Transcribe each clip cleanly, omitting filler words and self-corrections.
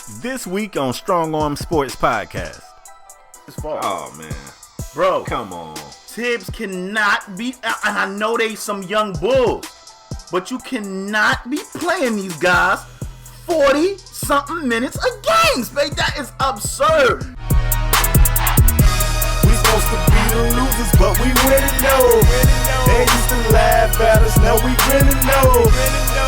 This week on Strong Arm Sports Podcast. Oh, man. Bro. Come on. Tibbs cannot be, and I know they some young bulls, but you cannot be playing these guys 40-something minutes a game, babe. That is absurd. We supposed to be the losers, but we winning though. They used to laugh at us, now we grinning though.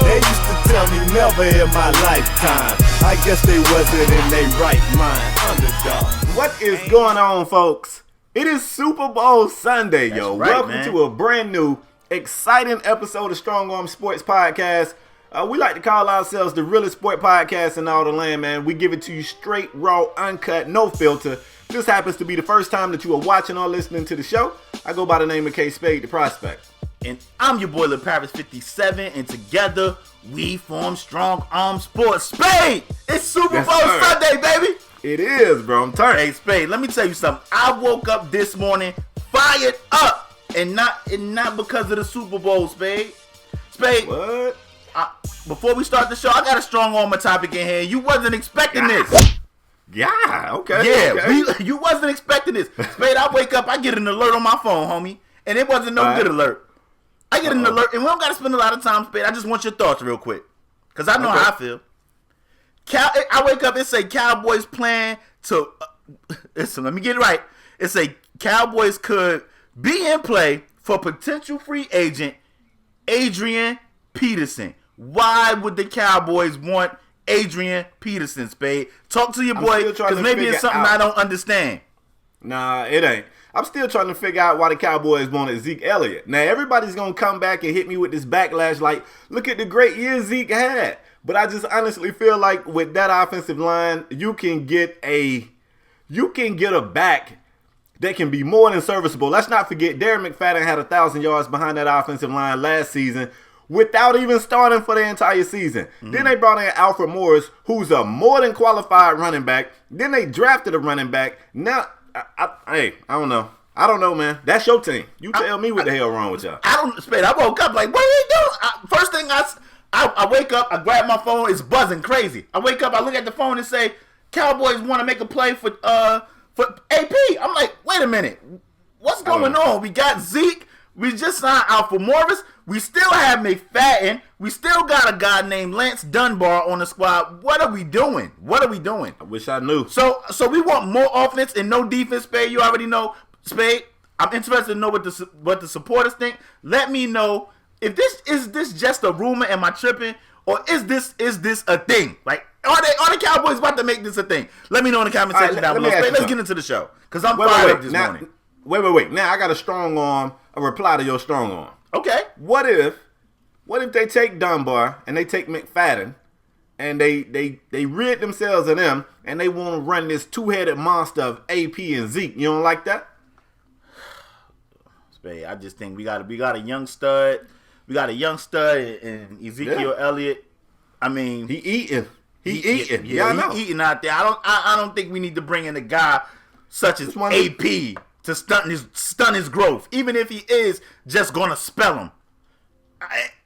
They used to tell me never in my lifetime. I guess they wasn't in their right mind. Underdog. What is going on, folks? It is Super Bowl Sunday, yo. Right, Welcome man. to a brand new, exciting episode of Strong Arm Sports Podcast. We like to call ourselves the realest sport podcast in all the land, man. We give it to you straight, raw, uncut, no filter. This happens to be the first time that you are watching or listening to the show. I go by the name of K Spade, the prospect. And I'm your boy, Paris 57, and together we form Strong Arm Sports. Spade! It's Super Yes, Bowl sir. Sunday, baby! It is, bro. I'm turned. Hey, Spade, let me tell you something. I woke up this morning fired up, and not because of the Super Bowl, Spade. Spade, What? before we start the show, I got a strong armor topic in here. You wasn't expecting this. Yeah, okay. Yeah, okay. you wasn't expecting this. Spade, I wake up, I get an alert on my phone, homie, and it wasn't no good alert. I get an alert, and we don't got to spend a lot of time, Spade. I just want your thoughts real quick, because I know how I feel. I wake up, it say Cowboys plan to, listen, let me get it right. It say Cowboys could be in play for potential free agent Adrian Peterson. Why would the Cowboys want Adrian Peterson, Spade? Talk to your boy, because maybe it's something I don't understand. Nah, it ain't. I'm still trying to figure out why the Cowboys wanted Zeke Elliott. Now, everybody's going to come back and hit me with this backlash like, look at the great year Zeke had. But I just honestly feel like with that offensive line, you can get a back that can be more than serviceable. Let's not forget, Darren McFadden had 1,000 yards behind that offensive line last season without even starting for the entire season. Then they brought in Alfred Morris, who's a more than qualified running back. Then they drafted a running back. Now, I don't know. I don't know, man. That's your team. You tell me what the hell wrong with y'all. Spade, I woke up like, what are you doing? First thing I wake up, I grab my phone, it's buzzing crazy. I wake up, I look at the phone and say, Cowboys want to make a play for AP. I'm like, wait a minute. What's going on? We got Zeke. We just signed Alfred Morris. We still have McFadden. We still got a guy named Lance Dunbar on the squad. What are we doing? I wish I knew. So we want more offense and no defense, Spade. You already know, Spade. I'm interested to know what the supporters think. Let me know if this just a rumor. Am I tripping, or is this a thing? Like, are the Cowboys about to make this a thing? Let me know in the comment section down below. Spade, let's get into the show because I'm fired up this morning. Wait. Now I got a reply to your strong arm. Okay. What if they take Dunbar and they take McFadden and they rid themselves of them and they want to run this two-headed monster of AP and Zeke? You don't like that? Spade, I just think we got a young stud. We got a young stud in Ezekiel Elliott. I mean, He eating. Yeah, I know. he eating out there. I don't think we need to bring in a guy such as AP to stunt his growth, even if he is just gonna spell him.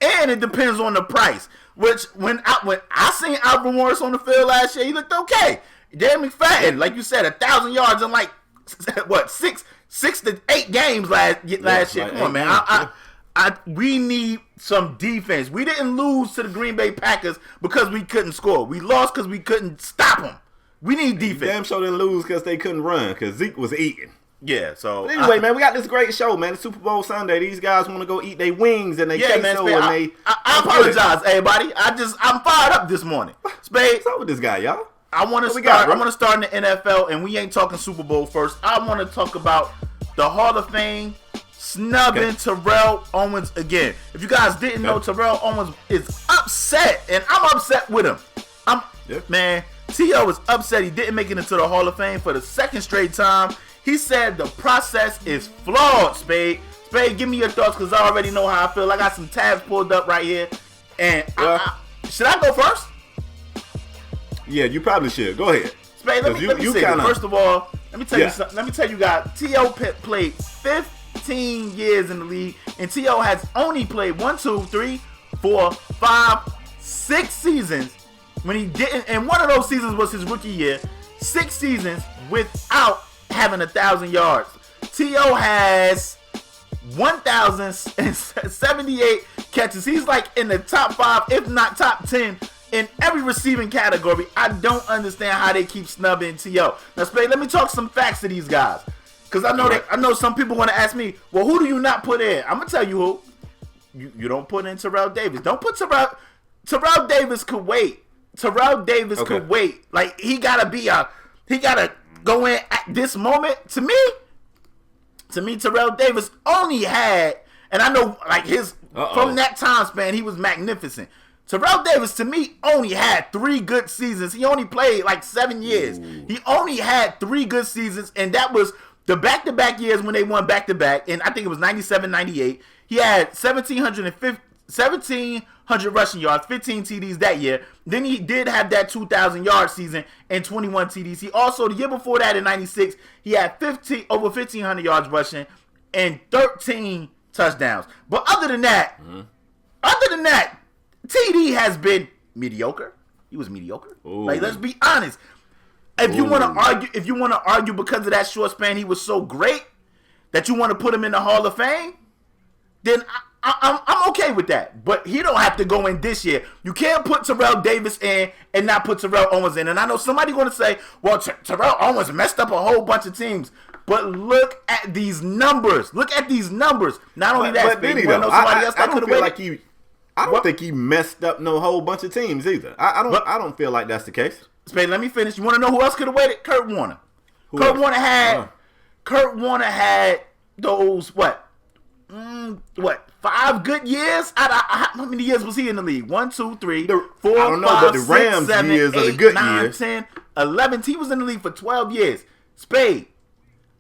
And it depends on the price. Which when I seen Alfred Morris on the field last year, he looked okay. Darren McFadden, like you said, 1,000 yards in like what 6 to 8 games last year. Come on, man. We need some defense. We didn't lose to the Green Bay Packers because we couldn't score. We lost because we couldn't stop them. We need defense. Damn sure didn't lose because they couldn't run because Zeke was eating. Yeah, so. But anyway, man, we got this great show, man. It's Super Bowl Sunday. These guys want to go eat their wings and they queso and they. I apologize, everybody. I'm fired up this morning. Spade. What's up with this guy, y'all? I want to start in the NFL, and we ain't talking Super Bowl first. I want to talk about the Hall of Fame snubbing Terrell Owens again. If you guys didn't know, Terrell Owens is upset, and I'm upset with him. Man, T.O. is upset he didn't make it into the Hall of Fame for the second straight time. He said the process is flawed, Spade. Spade, give me your thoughts, because I already know how I feel. I got some tabs pulled up right here. And should I go first? Yeah, you probably should. Go ahead. Spade, let me see. First of all, let me tell you something. Let me tell you guys, T.O. played 15 years in the league, and T.O. has only played 1, 2, 3, 4, 5, 6 seasons when he didn't, and one of those seasons was his rookie year, 6 seasons without having 1,000 yards. T.O. has 1,078 catches. He's like in the top 5, if not top 10, in every receiving category. I don't understand how they keep snubbing T.O. Now, Spade, let me talk some facts to these guys. Because I know some people want to ask me, well, who do you not put in? I'm going to tell you who. You don't put in Terrell Davis. Don't put Terrell Davis could wait. Terrell Davis could wait. Like, he got to go in at this moment. To me, Terrell Davis only had, and I know, like, from that time span, he was magnificent. Terrell Davis, to me, only had 3 good seasons. He only played, like, 7 years. Ooh. He only had 3 good seasons, and that was the back-to-back years when they won back-to-back, and I think it was 97, 98. He had 1,700 rushing yards, 15 TDs that year. Then he did have that 2,000-yard season and 21 TDs. He also, the year before that in 96, he had over 1,500 yards rushing and 13 touchdowns. But other than that, TD has been mediocre. He was mediocre. Ooh. Like, let's be honest. If you want to argue because of that short span, he was so great that you want to put him in the Hall of Fame, then I'm okay with that. But he don't have to go in this year. You can't put Terrell Davis in and not put Terrell Owens in. And I know somebody going to say, well, Terrell Owens messed up a whole bunch of teams. But look at these numbers. Not only that, but you know somebody else that could have waited. I don't think he messed up no whole bunch of teams either. I don't feel like that's the case. Spade, let me finish. You want to know who else could have waited? Kurt Warner. Kurt Warner had those 5 good years? How many years was he in the league? 1, 2, 3, 4, 5, 6, 7, 8, 9, 10, 11. He was in the league for 12 years. Spade.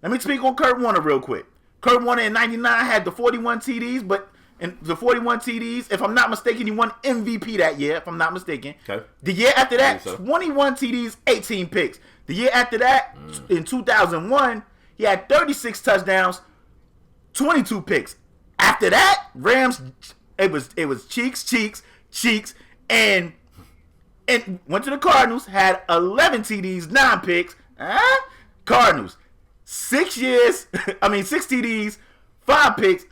Let me speak on Kurt Warner real quick. Kurt Warner in 99 had the 41 TDs, if I'm not mistaken, he won MVP that year, if I'm not mistaken. Okay. The year after that, 21 TDs, 18 picks. The year after that, in 2001, he had 36 touchdowns, 22 picks. After that, Rams, it was cheeks, and went to the Cardinals, had 11 TDs, 9 picks. Cardinals, 6 TDs, 5 picks.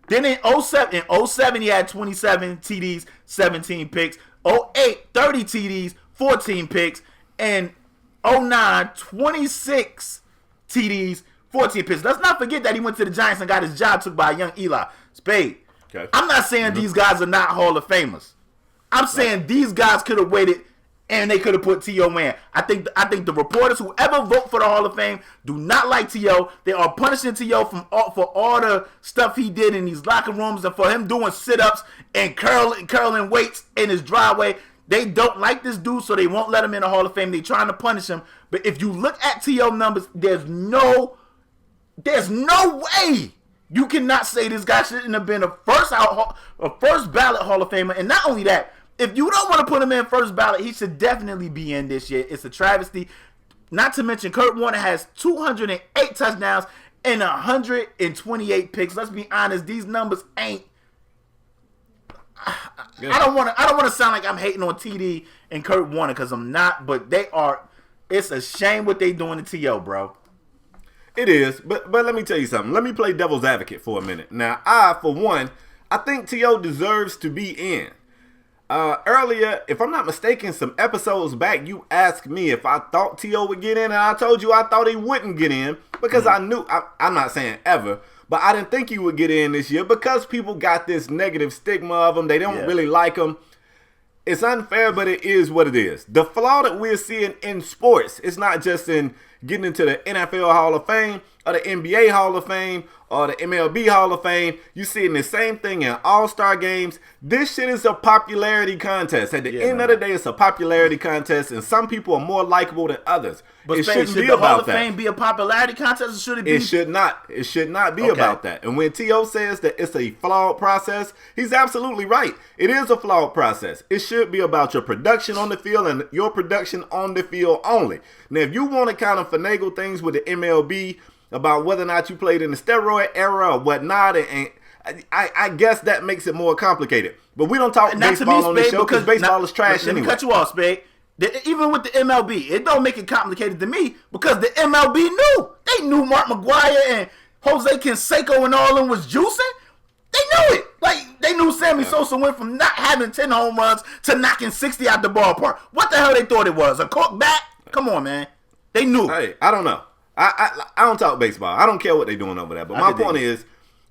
Then in 07, he had 27 TDs, 17 picks. 08, 30 TDs, 14 picks. And 09, 26 TDs, 14 picks. Let's not forget that he went to the Giants and got his job took by a young Eli. Spade. Okay. I'm not saying these guys are not Hall of Famers. I'm saying these guys could have waited and they could have put T.O. in. I think the reporters, whoever vote for the Hall of Fame, do not like T.O. They are punishing T.O. for all the stuff he did in these locker rooms and for him doing sit-ups and curling weights in his driveway. They don't like this dude, so they won't let him in the Hall of Fame. They're trying to punish him. But if you look at T.O. numbers, there's no way you cannot say this guy shouldn't have been a first ballot Hall of Famer. And not only that, if you don't want to put him in first ballot, he should definitely be in this year. It's a travesty. Not to mention, Kurt Warner has 208 touchdowns and 128 picks. Let's be honest, these numbers ain't. I don't want to sound like I'm hating on TD and Kurt Warner because I'm not, but they are. It's a shame what they doing to T.O., bro. It is, but let me tell you something. Let me play devil's advocate for a minute. Now, for one, I think T.O. deserves to be in. Earlier, if I'm not mistaken, some episodes back, you asked me if I thought T.O. would get in, and I told you I thought he wouldn't get in because I knew, I'm not saying ever, but I didn't think he would get in this year because people got this negative stigma of him. They don't really like him. It's unfair, but it is what it is. The flaw that we're seeing in sports, it's not just in getting into the NFL Hall of Fame or the NBA Hall of Fame or the MLB Hall of Fame. You seeing the same thing in all-star games. This shit is a popularity contest. At the end of the day, it's a popularity contest, and some people are more likable than others. But it shouldn't be about that. Should the Hall of Fame be a popularity contest, or should it be? It should not. It should not be about that. And when T.O. says that it's a flawed process, he's absolutely right. It is a flawed process. It should be about your production on the field and your production on the field only. Now, if you want to kind of finagle things with the MLB about whether or not you played in the steroid era or whatnot, and I guess that makes it more complicated. But we don't talk baseball on this show because baseball is trash anyway. Let me cut you off, Spade. Even with the MLB, it don't make it complicated to me because the MLB knew. They knew Mark McGwire and Jose Canseco and all of them was juicing. They knew it. Like, they knew Sammy Sosa went from not having 10 home runs to knocking 60 out the ballpark. What the hell they thought it was? A cork bat? Come on, man. They knew. Hey, I don't know. I don't talk baseball. I don't care what they're doing over there. But my point is,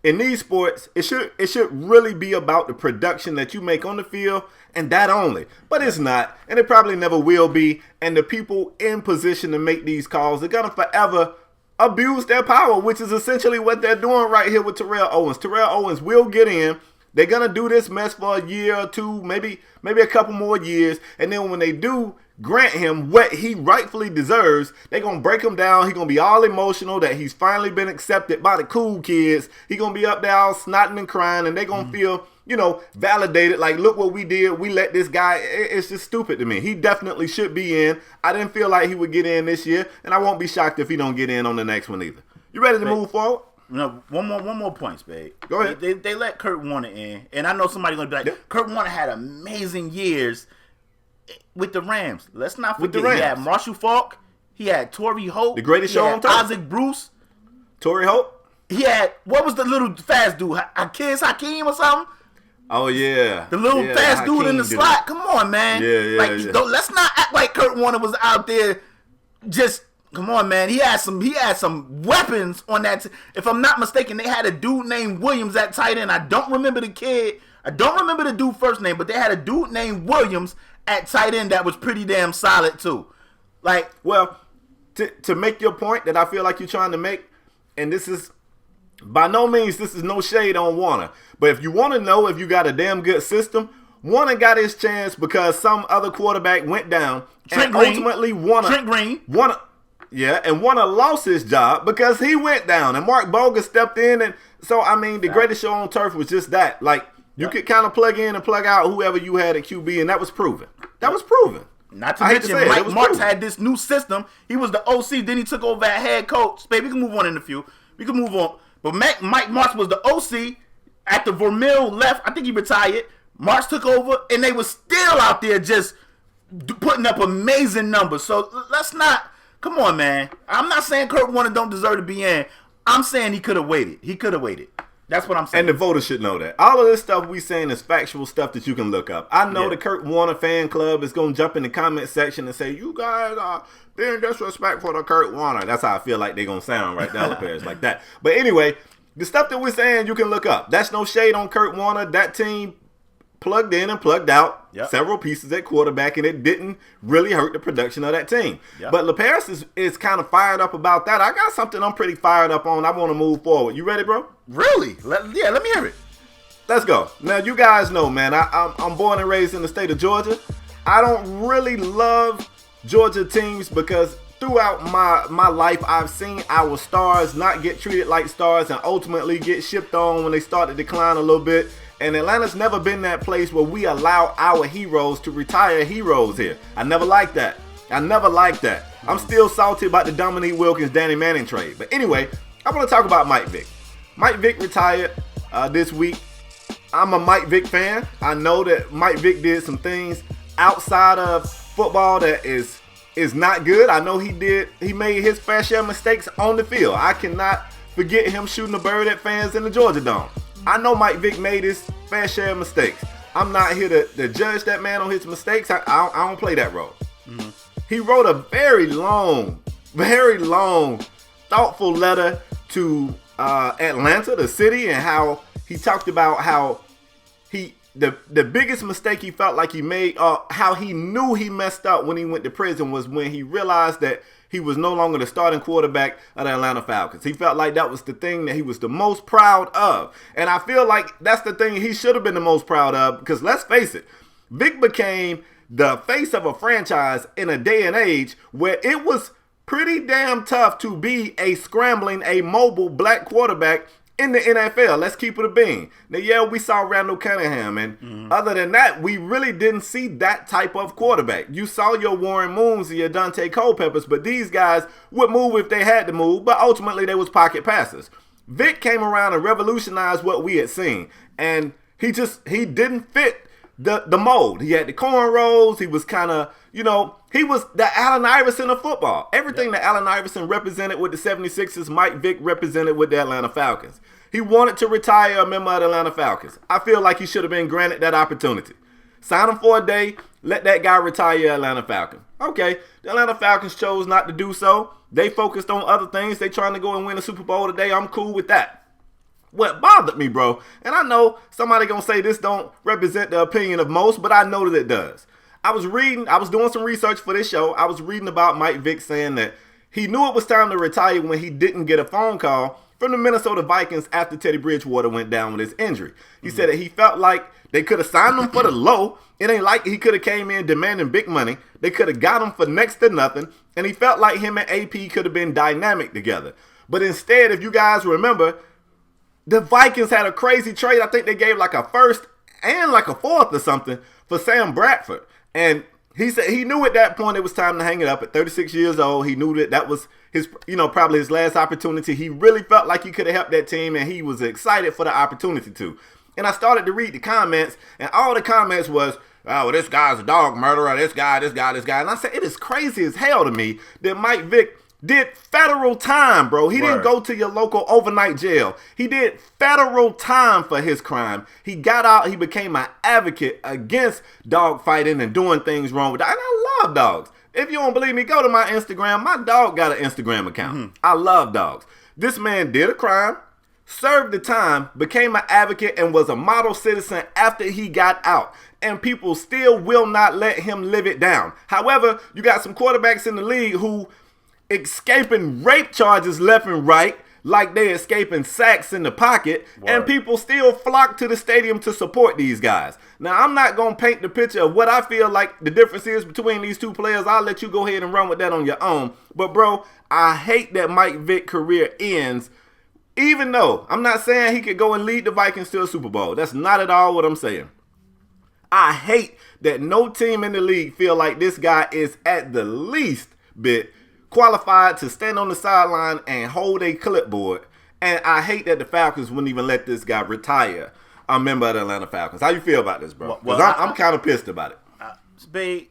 in these sports, it should really be about the production that you make on the field and that only. But it's not, and it probably never will be. And the people in position to make these calls are going to forever abuse their power, which is essentially what they're doing right here with Terrell Owens. Terrell Owens will get in. They're going to do this mess for a year or two, maybe a couple more years. And then when they do grant him what he rightfully deserves, they're going to break him down. He's going to be all emotional that he's finally been accepted by the cool kids. He's going to be up there all snotting and crying, and they're going to feel, validated. Like, look what we did. We let this guy. It's just stupid to me. He definitely should be in. I didn't feel like he would get in this year, and I won't be shocked if he don't get in on the next one either. You ready to move forward? No, one more point, Spade. Go ahead. They let Kurt Warner in, and I know somebody's gonna be like, Kurt Warner had amazing years with the Rams. Let's not forget he had Marshall Faulk, he had Torrey Hope, the greatest show on turf. Isaac Bruce, Torrey Hope. He had what was the little fast dude, Hakeem or something? Oh yeah, the little fast dude in the slot. Come on, man. Yeah. Let's not act like Kurt Warner was out there just. Come on, man. He had some weapons on that. If I'm not mistaken, they had a dude named Williams at tight end. I don't remember the kid. I don't remember the dude first name, but they had a dude named Williams at tight end that was pretty damn solid too. Like, well, to make your point that I feel like you're trying to make, and this is by no means this is no shade on Warner, but if you want to know if you got a damn good system, Warner got his chance because some other quarterback went down and ultimately Warner. Yeah, and Warner lost his job because he went down and Mark Bogus stepped in. And so, I mean, the greatest show on turf was just that. Like, you could kind of plug in and plug out whoever you had at QB, and that was proven. Not to mention, Mike Marks had this new system. He was the OC, then he took over at head coach. Baby, we can move on in a few. We can move on. But Mike Marks was the OC. After Vermeil left, I think he retired. Marks took over, and they were still out there just putting up amazing numbers. So, let's not... Come on, man. I'm not saying Kurt Warner don't deserve to be in. I'm saying he could have waited. That's what I'm saying. And the voters should know that. All of this stuff we saying is factual stuff that you can look up. I know the Kurt Warner fan club is going to jump in the comment section and say, you guys are being disrespectful to Kurt Warner. That's how I feel like they're going to sound right now, players like that. But anyway, the stuff that we're saying you can look up. That's no shade on Kurt Warner. That team plugged in and plugged out several pieces at quarterback, and it didn't really hurt the production of that team. But LaParis is kind of fired up about that. I got something I'm pretty fired up on. I want to move forward. You ready, bro? Really? Let me hear it. Let's go. Now, you guys know, man, I'm born and raised in the state of Georgia. I don't really love Georgia teams because throughout my life, I've seen our stars not get treated like stars and ultimately get shipped on when they start to decline a little bit. And Atlanta's never been that place where we allow our heroes to retire heroes here. I never liked that. I'm still salty about the Dominique Wilkins, Danny Manning trade. But anyway, I want to talk about Mike Vick. Mike Vick retired this week. I'm a Mike Vick fan. I know that Mike Vick did some things outside of football that is not good. I know he made his fair share of mistakes on the field. I cannot forget him shooting a bird at fans in the Georgia Dome. I know Mike Vick made his fair share of mistakes. I'm not here to judge that man on his mistakes. I don't play that role. Mm-hmm. He wrote a very long, thoughtful letter to Atlanta, the city, and how he talked about how the biggest mistake he felt like he made, how he knew he messed up when he went to prison was when he realized that he was no longer the starting quarterback of the Atlanta Falcons. He felt like that was the thing that he was the most proud of. And I feel like that's the thing he should have been the most proud of because let's face it, Vick became the face of a franchise in a day and age where it was pretty damn tough to be a mobile black quarterback in the NFL. Let's keep it a bean. Now, we saw Randall Cunningham, and other than that, we really didn't see that type of quarterback. You saw your Warren Moons and your Dante Culpeppers, but these guys would move if they had to move, but ultimately they was pocket passers. Vick came around and revolutionized what we had seen. And he didn't fit the mold. He had the cornrows. He was kind of, he was the Allen Iverson of football. Everything that Allen Iverson represented with the 76ers, Mike Vick represented with the Atlanta Falcons. He wanted to retire a member of the Atlanta Falcons. I feel like he should have been granted that opportunity. Sign him for a day. Let that guy retire Atlanta Falcon. Okay, the Atlanta Falcons chose not to do so. They focused on other things. They trying to go and win a Super Bowl today. I'm cool with that. What bothered me, bro, and I know somebody gonna say this don't represent the opinion of most, but I know that it does. I was doing some research for this show. I was reading about Mike Vick saying that he knew it was time to retire when he didn't get a phone call from the Minnesota Vikings after Teddy Bridgewater went down with his injury. He said that he felt like they could have signed him for the low. It ain't like he could have came in demanding big money. They could have got him for next to nothing, and he felt like him and AP could have been dynamic together. But instead, if you guys remember, the Vikings had a crazy trade. I think they gave like a first and like a fourth or something for Sam Bradford. And he said he knew at that point it was time to hang it up. At 36 years old, he knew that was his, probably his last opportunity. He really felt like he could have helped that team, and he was excited for the opportunity to. And I started to read the comments, and all the comments was, oh, well, this guy's a dog murderer, this guy. And I said, it is crazy as hell to me that Mike Vick did federal time, bro. He didn't go to your local overnight jail. He did federal time for his crime. He got out. He became an advocate against dog fighting and doing things wrong with that. And I love dogs. If you don't believe me, go to my Instagram. My dog got an Instagram account. Mm-hmm. I love dogs. This man did a crime, served the time, became an advocate, and was a model citizen after he got out. And people still will not let him live it down. However, you got some quarterbacks in the league who escaping rape charges left and right, like they escaping sacks in the pocket, and people still flock to the stadium to support these guys. Now, I'm not going to paint the picture of what I feel like the difference is between these two players. I'll let you go ahead and run with that on your own. But, bro, I hate that Mike Vick career ends, even though I'm not saying he could go and lead the Vikings to a Super Bowl. That's not at all what I'm saying. I hate that no team in the league feel like this guy is at the least bit qualified to stand on the sideline and hold a clipboard. And I hate that the Falcons wouldn't even let this guy retire a member of the Atlanta Falcons. How you feel about this, bro? Because I'm kind of pissed about it. Spade,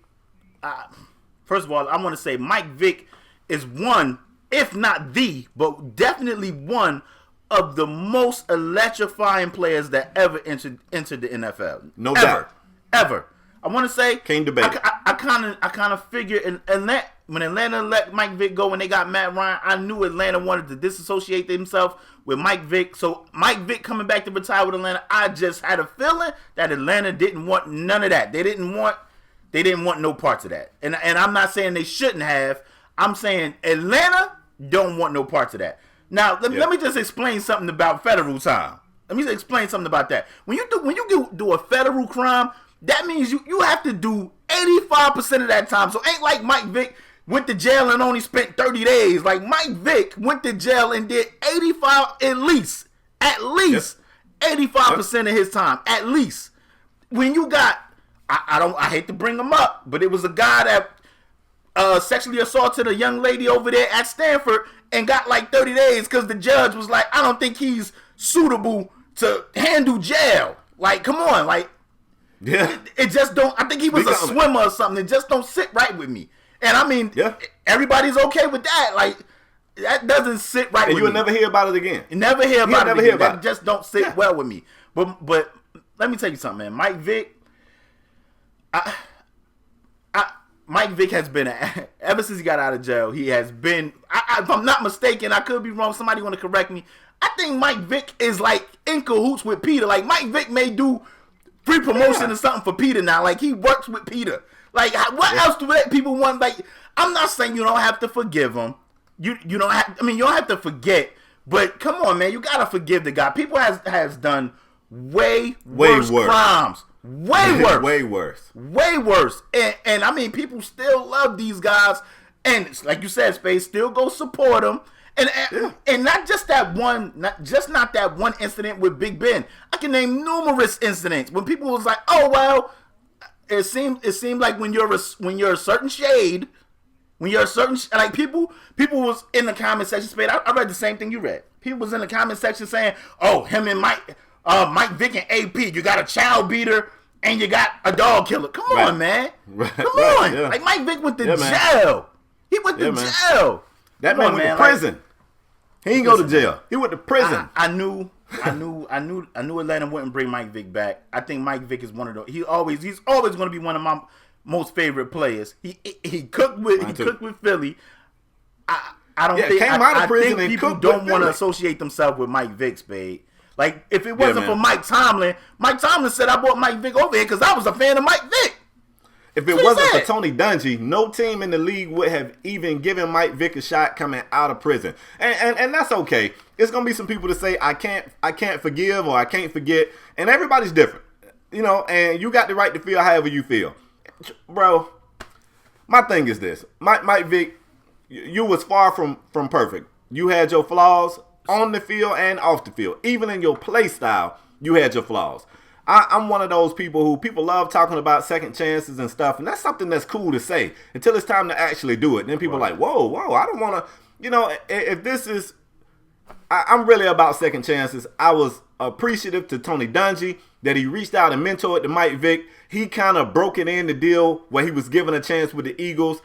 first of all, I want to say Mike Vick is one, if not the, but definitely one of the most electrifying players that ever entered the NFL. No doubt. Ever. I want to say, can't debate. I kind of figured, and when Atlanta let Mike Vick go when they got Matt Ryan, I knew Atlanta wanted to disassociate themselves with Mike Vick. So Mike Vick coming back to retire with Atlanta, I just had a feeling that Atlanta didn't want none of that. They didn't want no parts of that. And I'm not saying they shouldn't have. I'm saying Atlanta don't want no parts of that. Now let me just explain something about federal time. Let me explain something about that. When you do a federal crime, that means you have to do 85% of that time. So ain't like Mike Vick went to jail and only spent 30 days. Like Mike Vick went to jail and did 85 at least 85% of his time, at least. When you got, I hate to bring him up, but it was a guy that sexually assaulted a young lady over there at Stanford and got like 30 days because the judge was like, I don't think he's suitable to handle jail. Like, come on, like. Yeah, it just don't. I think he was a swimmer or something. It just don't sit right with me. And I mean, everybody's okay with that. Like that doesn't sit right. And with you will me. never hear about it again. You never hear about it again. That just don't sit well with me. But let me tell you something, man. Mike Vick, Mike Vick has been ever since he got out of jail. He has been. If I'm not mistaken, I could be wrong. Somebody want to correct me. I think Mike Vick is like in cahoots with Peter. Like Mike Vick may do free promotion or something for Peter now. Like he works with Peter. Like what else do people want? Like I'm not saying you don't have to forgive him. You don't have. I mean you don't have to forget. But come on, man, you gotta forgive the guy. People has done way worse crimes. Way worse. And I mean people still love these guys. And like you said, Space, still go support them. And not just that one, not that one incident with Big Ben. I can name numerous incidents when people was like, "Oh well," it seemed like when you're a certain shade, like people was in the comment section. Spade, I read the same thing you read. People was in the comment section saying, "Oh, him and Mike Vick and AP, you got a child beater and you got a dog killer." Come on, man. Come on. Yeah. Like Mike Vick went to jail. He went to jail. That man went to prison. He ain't go to jail. He went to prison. I knew Atlanta wouldn't bring Mike Vick back. I think Mike Vick is one of those. He's always going to be one of my most favorite players. He cooked with Philly. I don't think came out of prison and people cooked don't with want to Philly. associate themselves with Mike Vick, Spade. Like if it wasn't for Mike Tomlin said I brought Mike Vick over here because I was a fan of Mike Vick. If it wasn't for Tony Dungy, no team in the league would have even given Mike Vick a shot coming out of prison. And that's okay. It's gonna be some people to say I can't forgive or I can't forget, and everybody's different. You know, and you got the right to feel however you feel. Bro, my thing is this. Mike Vick, you was far from perfect. You had your flaws on the field and off the field. Even in your play style, you had your flaws. I'm one of those people who people love talking about second chances and stuff, and that's something that's cool to say until it's time to actually do it. And then people are like, whoa, I don't want to, you know, if this is, I'm really about second chances. I was appreciative to Tony Dungy that he reached out and mentored to Mike Vick. He kind of broke it in the deal where he was given a chance with the Eagles.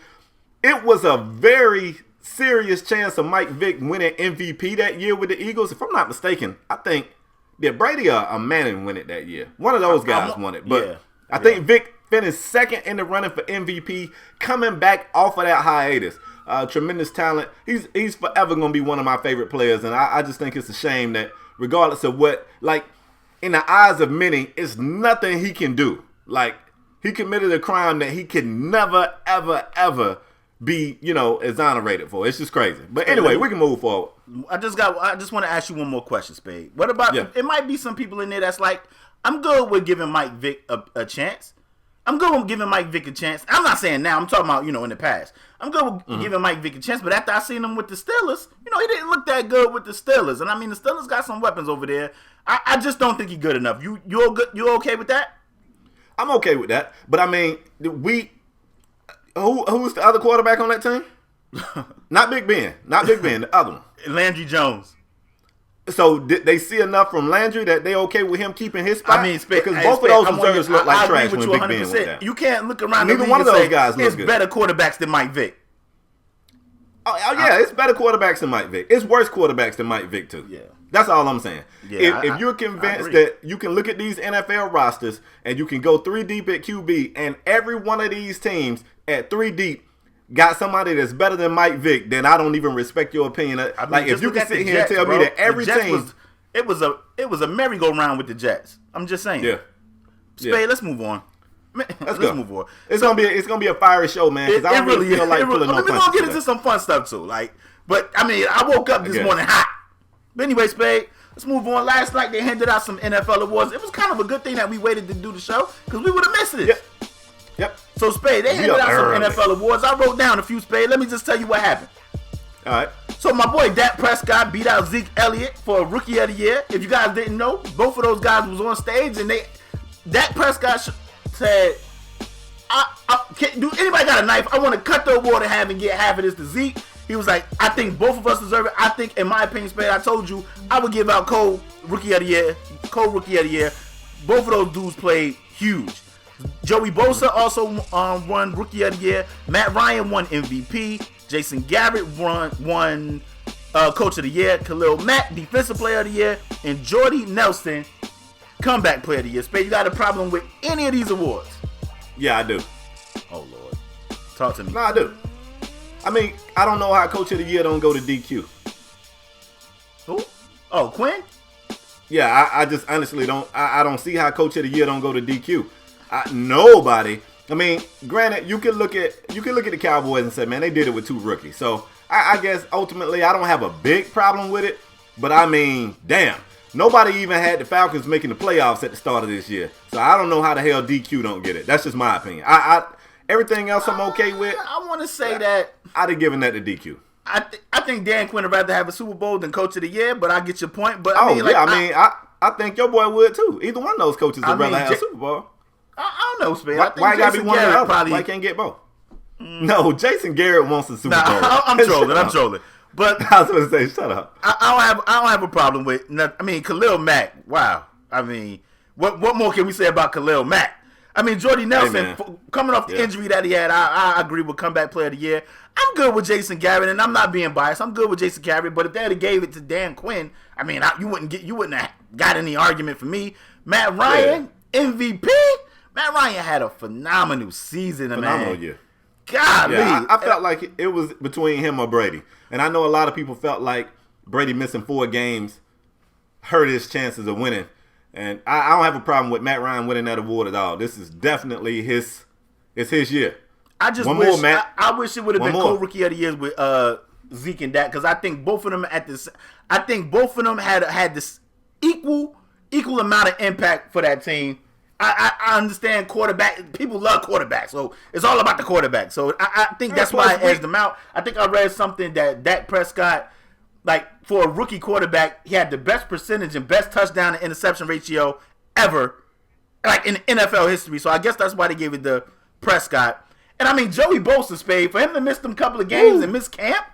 It was a very serious chance of Mike Vick winning MVP that year with the Eagles. If I'm not mistaken, I think did Brady or Manning win it that year? One of those guys won it. But I think Vick finished second in the running for MVP, coming back off of that hiatus. Tremendous talent. He's forever going to be one of my favorite players, and I just think it's a shame that regardless of what, like, in the eyes of many, it's nothing he can do. Like, he committed a crime that he can never, ever, ever be, you know, exonerated for. It's just crazy. But anyway, we can move forward. I just want to ask you one more question, Spade. What about, it might be some people in there that's like, I'm good with giving Mike Vick a chance. I'm good with giving Mike Vick a chance. I'm not saying now. I'm talking about, you know, in the past. I'm good with giving Mike Vick a chance. But after I seen him with the Steelers, you know, he didn't look that good with the Steelers. And I mean, the Steelers got some weapons over there. I just don't think he's good enough. You're good? You okay with that? I'm okay with that. But I mean, who's the other quarterback on that team? Not Big Ben. Not Big Ben. The other one. Landry Jones. So did they see enough from Landry that they okay with him keeping his spot? I mean, because both of those reserves look like trash when Big Ben went there. You can't look around Neither the league one of those and guys say look it's good. better quarterbacks than Mike Vick. Oh yeah, it's better quarterbacks than Mike Vick. It's worse quarterbacks than Mike Vick too. Yeah. That's all I'm saying. Yeah, if you're convinced that you can look at these NFL rosters and you can go 3 deep at QB, and every one of these teams at 3 deep got somebody that's better than Mike Vick, then I don't even respect your opinion. I mean, like if you can sit here and tell me that every team it was a merry-go-round with the Jets. I'm just saying. Yeah. Spade, let's move on. Let's move on. It's gonna be a fiery show, man. Because I don't really feel like pulling no punches. We're gonna get into some fun stuff too. But I mean, I woke up this morning hot. But anyway, Spade, let's move on. Last night they handed out some NFL awards. It was kind of a good thing that we waited to do the show because we would have missed it. Yep. So Spade, they handed out some NFL awards. I wrote down a few, Spade. Let me just tell you what happened. All right. So my boy Dak Prescott beat out Zeke Elliott for Rookie of the Year. If you guys didn't know, both of those guys was on stage, and Dak Prescott said, do anybody got a knife? I want to cut the award in half and get half of this to Zeke. He was like, I think both of us deserve it. I think, in my opinion, Spade, I told you, I would give out Cole Rookie of the Year. Both of those dudes played huge. Joey Bosa also won Rookie of the Year. Matt Ryan won MVP. Jason Garrett won Coach of the Year. Khalil Mack, Defensive Player of the Year. And Jordy Nelson, Comeback Player of the Year. Spade, you got a problem with any of these awards? Yeah, I do. Oh, Lord. Talk to me. No, I do. I mean, I don't know how Coach of the Year don't go to DQ. Who? Oh, Quinn? Yeah, I just honestly don't. I don't see how Coach of the Year don't go to DQ. Nobody. I mean, granted, you can look at the Cowboys and say, man, they did it with 2 rookies. So I guess ultimately I don't have a big problem with it. But I mean, damn, nobody even had the Falcons making the playoffs at the start of this year. So I don't know how the hell DQ don't get it. That's just my opinion. Everything else I'm okay with. I want to say that I'd have given that to DQ. I think Dan Quinn would rather have a Super Bowl than Coach of the Year, but I get your point. But I think your boy would too. Either one of those coaches would rather have a Super Bowl. I don't know, Spade. Why it gotta be one or the other? Why can't get both? No, Jason Garrett wants the Super Bowl. I'm trolling. But I was going to say, shut up. I don't have a problem with. I mean, Khalil Mack. Wow. I mean, what more can we say about Khalil Mack? I mean, Jordy Nelson, coming off the injury that he had, I agree with comeback player of the year. I'm good with Jason Garrett, and I'm not being biased. I'm good with Jason Garrett, but if they had gave it to Dan Quinn, I mean, you wouldn't have got any argument from me. Matt Ryan, MVP. Matt Ryan had a phenomenal season, Phenomenal man. year. Golly. Yeah, I felt like it was between him or Brady. And I know a lot of people felt like Brady missing 4 games hurt his chances of winning. And I don't have a problem with Matt Ryan winning that award at all. This is definitely his year. I just One wish more, Matt. I wish it would have One been more. co-rookie of the year with Zeke and Dak, because I think both of them had this equal amount of impact for that team. I understand quarterback. People love quarterbacks, so it's all about the quarterback. So I think that's why I edged them out. I think I read something that Dak Prescott, like for a rookie quarterback, he had the best percentage and best touchdown to interception ratio ever, like in NFL history. So I guess that's why they gave it to Prescott. And I mean, Joey Bosa, Spade, for him to miss them couple of games and miss camp,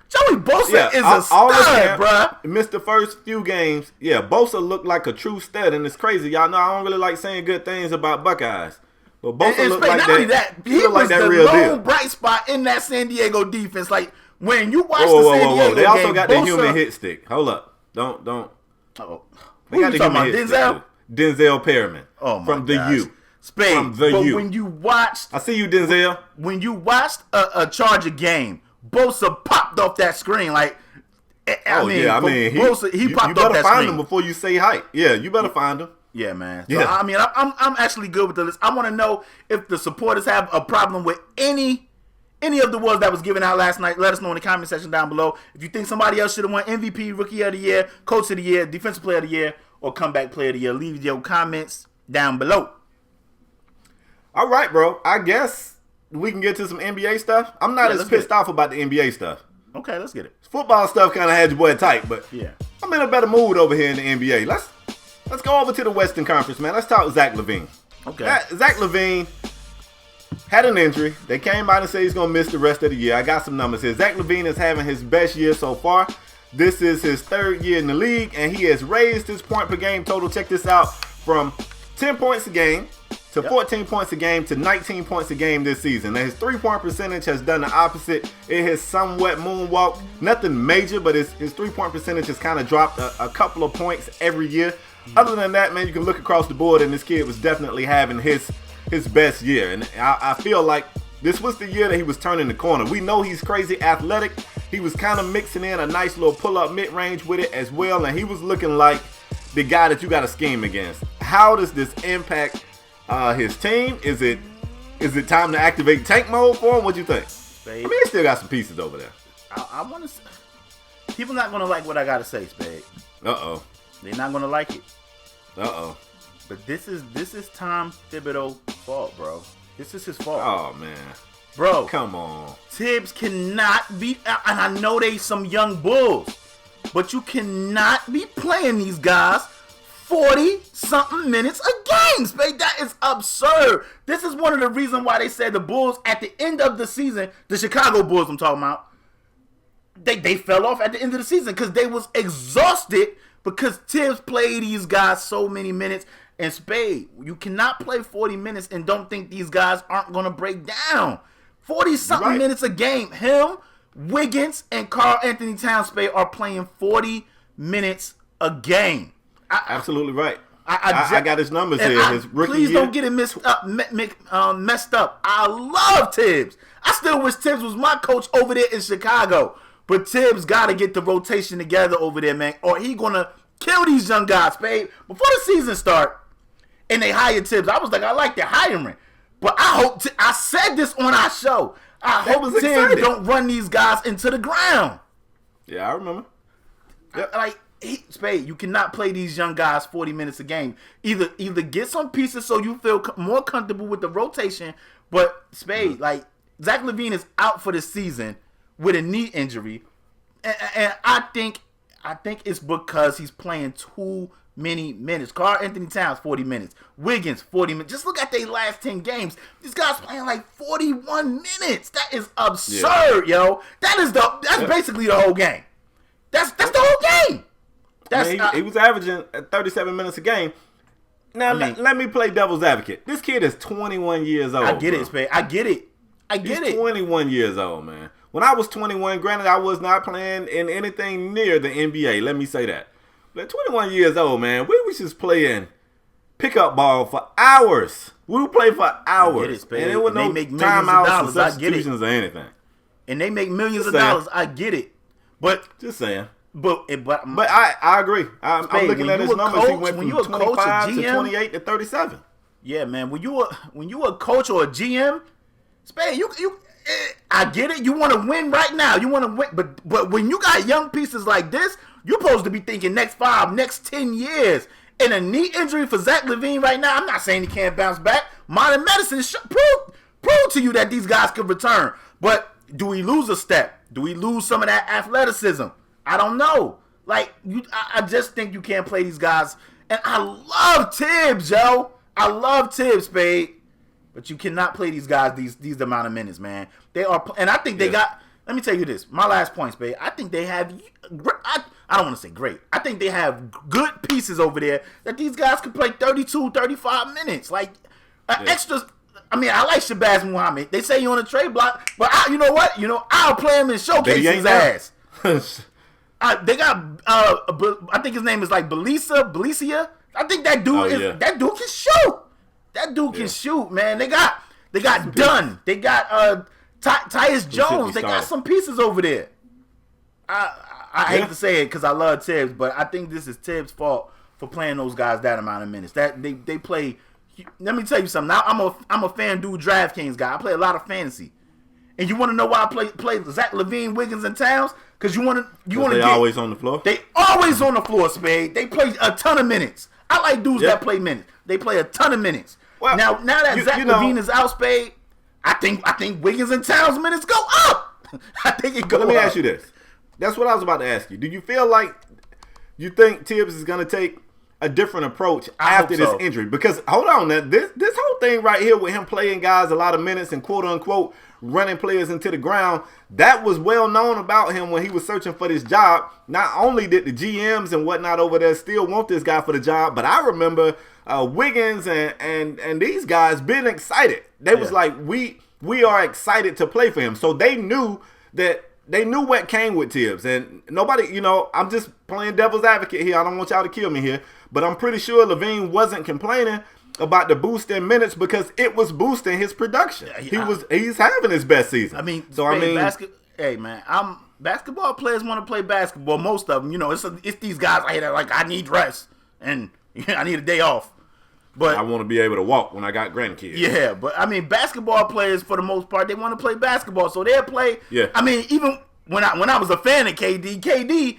Joey Bosa is a stud, bruh. Missed the first few games. Yeah, Bosa looked like a true stud, and it's crazy. Y'all know I don't really like saying good things about Buckeyes. But Bosa looked like not that. only that, he looked was like that the real lone deal. bright spot in that San Diego defense. Like, when you watch the Whoa. San Diego They also game, got the human hit stick. Hold up. Don't. Uh-oh. They Who got you the talking human about, hit stick, Denzel? too. Denzel Perriman. Oh, my from the gosh. U. Spade, From the but U. when you watched I see you, Denzel. a Charger game, Bosa popped off that screen like. Bosa, he popped you off better that find screen. him before you say hype. Yeah, you better find him. Yeah, man. So, Yeah. I mean, I'm actually good with the list. I want to know if the supporters have a problem with any of the awards that was given out last night. Let us know in the comment section down below. If you think somebody else should have won MVP, Rookie of the Year, Coach of the Year, Defensive Player of the Year, or Comeback Player of the Year, leave your comments down below. All right, bro. I guess we can get to some NBA stuff. I'm not as let's get pissed it. off about the NBA stuff. Okay, let's get it. Football stuff kind of had your boy tight, but Yeah. I'm in a better mood over here in the NBA. Let's go over to the Western Conference, man. Let's talk Zach Lavine. Okay. Zach Lavine had an injury. They came out and said he's going to miss the rest of the year. I got some numbers here. Zach Lavine is having his best year so far. This is his 3rd year in the league, and he has raised his point per game total. Check this out. From 10 points a game to 14 points a game to 19 points a game this season. Now, his 3-point percentage has done the opposite. It has somewhat moonwalked. Nothing major, but his 3-point percentage has kind of dropped a couple of points every year. Other than that, man, you can look across the board, and this kid was definitely having his best year. And I feel like this was the year that he was turning the corner. We know he's crazy athletic. He was kind of mixing in a nice little pull-up mid-range with it as well, and he was looking like the guy that you got to scheme against. How does this impact his team? Is it time to activate tank mode for him? What do you think? Spade. I mean, he still got some pieces over there. I want to say, people not going to like what I got to say, Spade. Uh-oh. They're not going to like it. Uh-oh. But this is Tom Thibodeau's fault, bro. This is his fault. Oh, man. Bro, Come on. Tibbs cannot be, and I know they some young bulls, but you cannot be playing these guys 40-something minutes a game, Spade. That is absurd. This is one of the reasons why they said the Bulls at the end of the season, the Chicago Bulls I'm talking about, they fell off at the end of the season because they was exhausted because Tibbs played these guys so many minutes. And Spade, you cannot play 40 minutes and don't think these guys aren't going to break down. 40-something Right. minutes a game. Him, Wiggins, and Karl Anthony Towns, Spade, are playing 40 minutes a game. Absolutely right. I I got his numbers here. His rookie please year. don't get it messed up. I love Tibbs. I still wish Tibbs was my coach over there in Chicago. But Tibbs got to get the rotation together over there, man, or he going to kill these young guys, Spade. Before the season start and they hire Tibbs, I was like, I like their hiring. But I hope, I said this on our show, I hope was Tibbs excited. don't run these guys into the ground. Yeah, I remember. Spade, you cannot play these young guys 40 minutes a game. Either get some pieces so you feel more comfortable with the rotation. But Spade, like Zach Lavine is out for the season with a knee injury, and I think it's because he's playing too many minutes. Karl Anthony Towns, 40 minutes. Wiggins, 40 minutes. Just look at their last 10 games. These guys playing like 41 minutes. That is absurd, yo. That's basically the whole game. That's the whole game. He was averaging 37 minutes a game. Now, let me play devil's advocate. This kid is 21 years old. I get it, Spade. I get it. He's 21 years old, man. When I was 21, granted, I was not playing in anything near the NBA. Let me say that. But at 21 years old, man, we was just playing pickup ball for hours. We would play for hours. I get it, Spade. And there was no timeouts or substitutions or anything. And they make millions of dollars. I get it. But just saying. But I agree. I'm looking at his numbers. He went when from you a coach, 25 a GM, to 28 to 37. Yeah, man. When you a coach or a GM, Spade, I get it. You want to win right now. You want to win, but when you got young pieces like this, you're supposed to be thinking next 5, next 10 years. And a knee injury for Zach Lavine right now, I'm not saying he can't bounce back. Modern medicine prove to you that these guys could return. But do we lose a step? Do we lose some of that athleticism? I don't know. Like, I just think you can't play these guys. And I love Tibbs, yo. I love Tibbs, Spade. But you cannot play these guys these amount of minutes, man. They are, and I think they got. Let me tell you this. My last point, Spade. I think they have. I don't want to say great. I think they have good pieces over there that these guys can play 32, 35 minutes. Like extras. I mean, I like Shabazz Muhammad. They say you're on a trade block, but you know what? I'll play him and showcase his ass. They got. I think his name is like Belicia. I think that dude that dude can shoot. That dude can shoot, man. They got Dunn. They got Tyus Jones. They got some pieces over there. I hate to say it because I love Tibbs, but I think this is Tibbs' fault for playing those guys that amount of minutes. That they play. Let me tell you something. Now I'm a FanDuel DraftKings guy. I play a lot of fantasy, and you want to know why I play Zach Lavine, Wiggins, and Towns? Because you want to. They always on the floor. They always on the floor, Spade. They play a ton of minutes. I like dudes that play minutes. They play a ton of minutes. Well, now that Zach Lavine is out, Spade, I think Wiggins and Towns minutes go up. I think it goes up. Let me ask you this. That's what I was about to ask you. Do you feel like you think Tibbs is going to take a different approach after this injury? Because, hold on, this whole thing right here with him playing guys a lot of minutes and quote-unquote running players into the ground, that was well known about him when he was searching for this job. Not only did the GMs and whatnot over there still want this guy for the job, but I remember Wiggins and these guys being excited. They was like, we are excited to play for him. So they knew what came with Tibbs. And nobody, I'm just playing devil's advocate here. I don't want y'all to kill me here. But I'm pretty sure Lavine wasn't complaining about the boost in minutes because it was boosting his production. He's having his best season. Hey man, basketball players want to play basketball. Most of them, it's these guys out here that are like, I need rest and I need a day off. But I want to be able to walk when I got grandkids. Yeah, but basketball players for the most part, they want to play basketball, so they'll play. Yeah. Even when I was a fan of KD,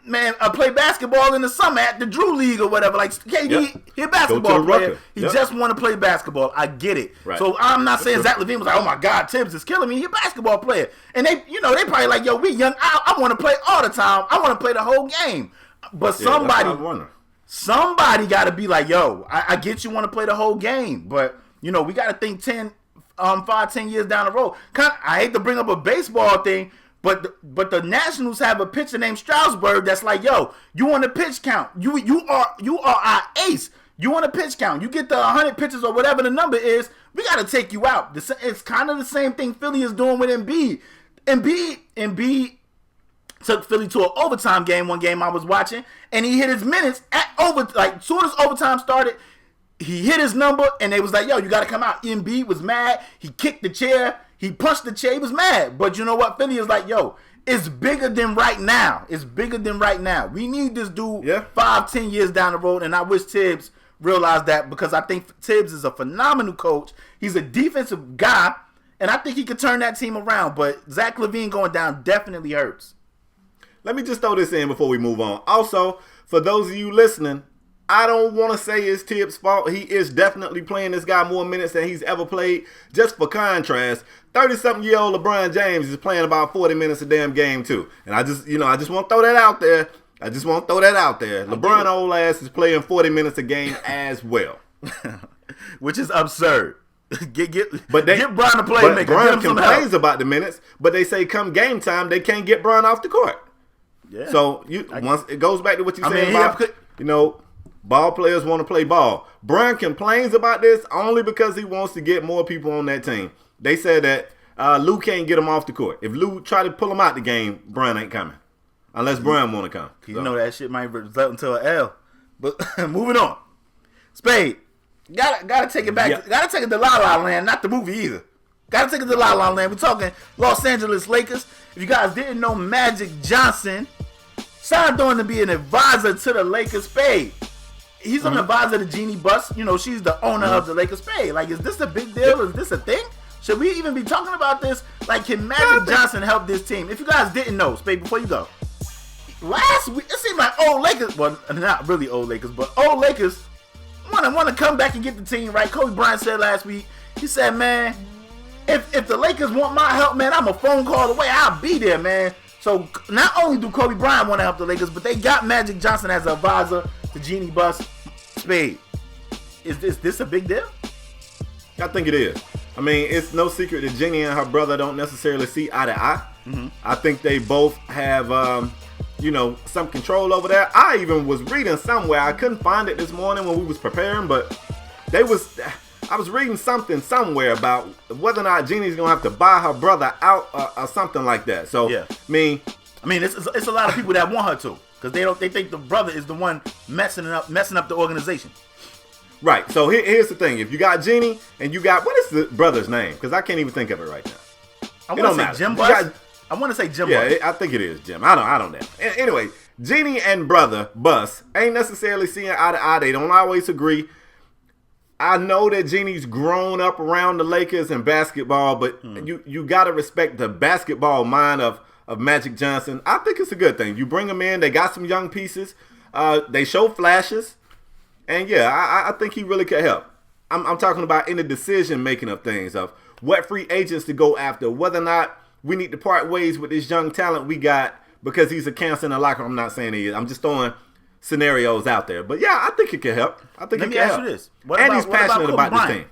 man, play basketball in the summer at the Drew League or whatever. Like KD, he a basketball player. He just want to play basketball. I get it. Right. So I'm not saying Zach Lavine was like, oh my God, Tibbs is killing me. He a basketball player, and they probably like, yo, we young. I want to play all the time. I want to play the whole game. But somebody got to be like, yo, I get you want to play the whole game, but we got to think 5-10 years down the road. I hate to bring up a baseball thing. But the Nationals have a pitcher named Strasburg that's like, yo, you want a pitch count? You are our ace. You want a pitch count? You get the 100 pitches or whatever the number is. We got to take you out. It's kind of the same thing Philly is doing with Embiid. Embiid took Philly to an overtime game. One game I was watching, and he hit his minutes as soon as overtime started. He hit his number, and they was like, yo, you got to come out. Embiid was mad. He kicked the chair. He punched the chair. He was mad. But you know what? Philly is like, yo, it's bigger than right now. It's bigger than right now. We need this dude 5-10 years down the road, and I wish Tibbs realized that because I think Tibbs is a phenomenal coach. He's a defensive guy, and I think he could turn that team around. But Zach Lavine going down definitely hurts. Let me just throw this in before we move on. Also, for those of you listening, I don't want to say it's Tibbs' fault. He is definitely playing this guy more minutes than he's ever played. Just for contrast, 30-something-year-old LeBron James is playing about 40 minutes a damn game too. And I just want to throw that out there. I just want to throw that out there. LeBron old ass is playing 40 minutes a game as well. Which is absurd. Get Bron to play. But Bron complains about the minutes, but they say come game time, they can't get Bron off the court. Yeah. So once it goes back to what you said about, ball players want to play ball. Bron complains about this only because he wants to get more people on that team. They said that Lou can't get him off the court. If Lou try to pull him out the game, Bron ain't coming. Unless Bron want to come. You know that shit might result into an L. But moving on. Spade. Gotta take it back. Gotta take it to La La Land, not the movie either. Gotta take it to La La Land. We're talking Los Angeles Lakers. If you guys didn't know, Magic Johnson signed on to be an advisor to the Lakers. Spade. He's an advisor to Jeannie Buss. You know, she's the owner of the Lakers. Spade. Like, is this a big deal? Is this a thing? Should we even be talking about this? Like, can Magic Johnson help this team? If you guys didn't know, Spade, before you go. Last week, it seemed like old Lakers, well, not really old Lakers, but old Lakers want to come back and get the team right. Kobe Bryant said last week, he said, man, if the Lakers want my help, man, I'm a phone call away. I'll be there, man. So not only do Kobe Bryant want to help the Lakers, but they got Magic Johnson as an advisor to Jeannie Buss. Spade, is this a big deal? I think it is. I mean, it's no secret that Jeannie and her brother don't necessarily see eye to eye. Mm-hmm. I think they both have, some control over that. I even was reading somewhere. I couldn't find it this morning when we was preparing, but I was reading something somewhere about whether or not Jeannie's going to have to buy her brother out or something like that. So, yeah. I mean, it's a lot of people that want her to because they think the brother is the one messing up the organization. Right. So here's the thing. If you got Jeannie and you got, what is the brother's name? Because I can't even think of it right now. I want to say Jim Buss. I want to say Jim Buss. Yeah, I think it is Jim. I don't know. Anyway, Jeannie and brother Buss ain't necessarily seeing eye to eye. They don't always agree. I know that Jeannie's grown up around the Lakers and basketball, but you got to respect the basketball mind of Magic Johnson. I think it's a good thing. You bring them in. They got some young pieces. They show flashes. And yeah, I think he really could help. I'm talking about in the decision making of things, of what free agents to go after, whether or not we need to part ways with this young talent we got because he's a cancer in the locker room. I'm not saying he is. I'm just throwing scenarios out there. But yeah, I think it can help. I think it can help. Let me ask you this. And he's passionate about this team.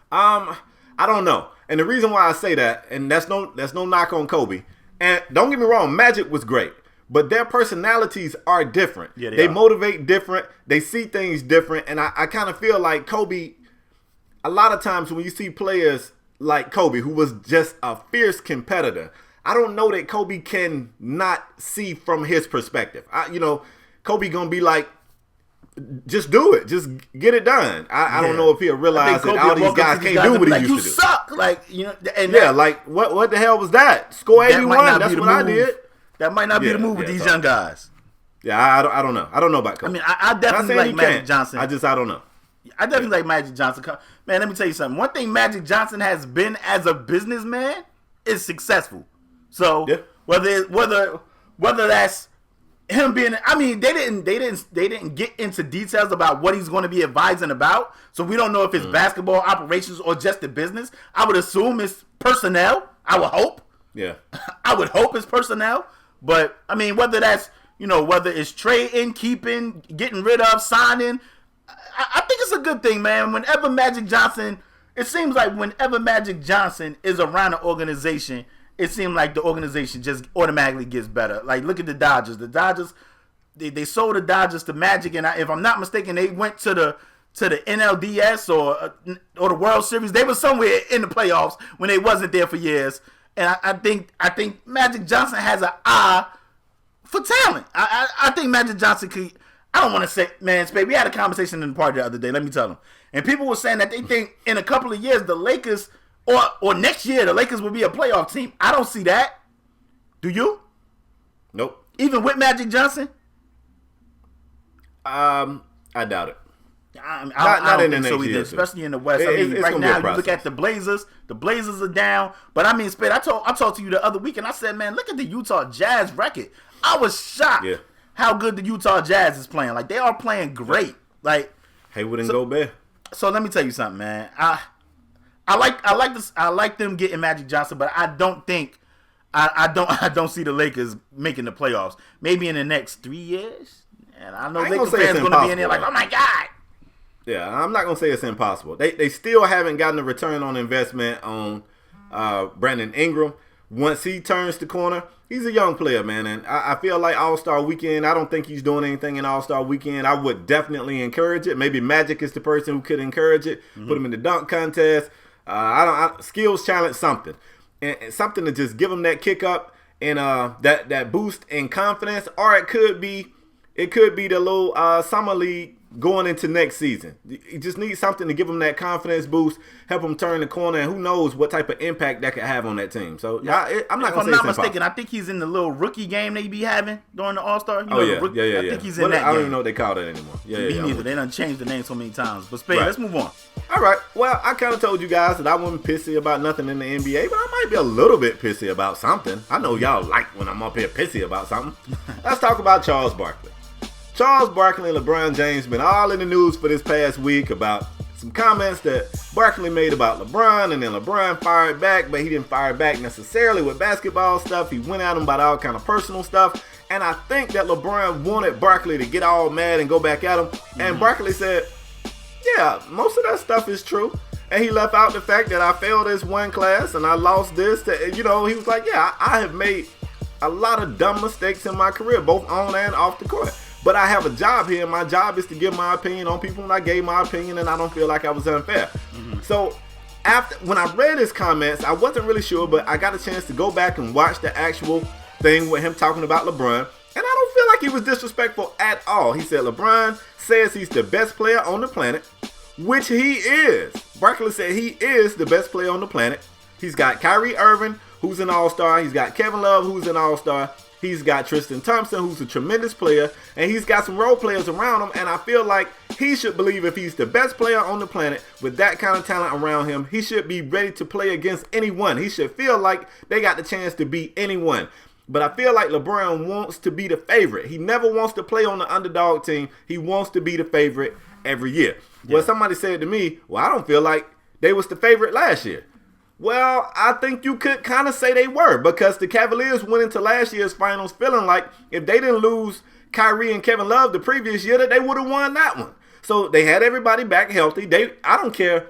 I don't know. And the reason why I say that, and that's no knock on Kobe. And don't get me wrong, Magic was great. But their personalities are different. Yeah, they motivate different. They see things different. And I kind of feel like Kobe, a lot of times when you see players like Kobe, who was just a fierce competitor, I don't know that Kobe can not see from his perspective. Kobe going to be like, just do it. Just get it done. I don't know if he'll realize that all these guys can't do what he used to do. You suck. Like, what the hell was that? Score 81. That's what I did. That might not be the move with these young guys. Yeah, I don't know. I don't know about Kobe. I mean, I definitely like Magic Johnson. I don't know. I definitely like Magic Johnson. Man, let me tell you something. One thing Magic Johnson has been as a businessman is successful. So whether that's him being, I mean, they didn't get into details about what he's going to be advising about. So we don't know if it's basketball operations or just the business. I would assume it's personnel. I would hope. Yeah. I would hope it's personnel. But, I mean, whether that's, whether it's trading, keeping, getting rid of, signing, I think it's a good thing, man. Whenever Magic Johnson, it seems like whenever Magic Johnson is around an organization, it seems like the organization just automatically gets better. Like, look at the Dodgers. The Dodgers, they sold the Dodgers to Magic, and if I'm not mistaken, they went to the NLDS or the World Series. They were somewhere in the playoffs when they wasn't there for years. And I think Magic Johnson has an eye for talent. I think Magic Johnson could. I don't want to say, man, Spade, we had a conversation in the party the other day. Let me tell them. And people were saying that they think in a couple of years the Lakers, or next year, the Lakers will be a playoff team. I don't see that. Do you? Nope. Even with Magic Johnson? I doubt it. I don't think so either, especially in the West. Right now, you look at the Blazers. The Blazers are down. But, I mean, Spade, I talked to you the other week, and I said, man, look at the Utah Jazz record. I was shocked how good the Utah Jazz is playing. Like, they are playing great. Like Hayward and Gobert. So, let me tell you something, man. I like them getting Magic Johnson, but I don't think I don't see the Lakers making the playoffs. Maybe in the next 3 years. And I know Lakers fans going to be in there like, oh my God. Yeah, I'm not going to say it's impossible. They still haven't gotten a return on investment on Brandon Ingram. Once he turns the corner, he's a young player, man. And I feel like All-Star Weekend, I don't think he's doing anything in All-Star Weekend. I would definitely encourage it. Maybe Magic is the person who could encourage it. Put him in the dunk contest. Skills challenge, something. And something to just give him that kick up and that boost in confidence. Or it could be the little summer league going into next season. You just need something to give them that confidence boost, help them turn the corner, and who knows what type of impact that could have on that team. So I'm not going to say it's impossible. If I'm not mistaken, I think he's in the little rookie game they be having during the All-Star. Yeah. I think he's in that game. I don't even know what they call that anymore. Me neither. They done changed the name so many times. But Spade, let's move on. All right. Well, I kind of told you guys that I wasn't pissy about nothing in the NBA, but I might be a little bit pissy about something. I know y'all like when I'm up here pissy about something. Let's talk about Charles Barkley. Charles Barkley and LeBron James been all in the news for this past week about some comments that Barkley made about LeBron, and then LeBron fired back, but he didn't fire back necessarily with basketball stuff. He went at him about all kind of personal stuff, and I think that LeBron wanted Barkley to get all mad and go back at him, and Barkley said, yeah, most of that stuff is true. And he left out the fact that I failed this one class and I lost this. He was like, yeah, I have made a lot of dumb mistakes in my career, both on and off the court. But I have a job here, and my job is to give my opinion on people, and I gave my opinion, and I don't feel like I was unfair. So when I read his comments, I wasn't really sure, but I got a chance to go back and watch the actual thing with him talking about LeBron, and I don't feel like he was disrespectful at all. He said LeBron says he's the best player on the planet, which he is. Barkley said he is the best player on the planet. He's got Kyrie Irving, who's an all-star. He's got Kevin Love, who's an all-star. He's got Tristan Thompson, who's a tremendous player, and he's got some role players around him, and I feel like he should believe if he's the best player on the planet with that kind of talent around him, he should be ready to play against anyone. He should feel like they got the chance to beat anyone. But I feel like LeBron wants to be the favorite. He never wants to play on the underdog team. He wants to be the favorite every year. Yeah. Well, somebody said to me, well, I don't feel like they was the favorite last year. Well, I think you could kind of say they were, because the Cavaliers went into last year's finals feeling like if they didn't lose Kyrie and Kevin Love the previous year, that they would have won that one. So they had everybody back healthy. I don't care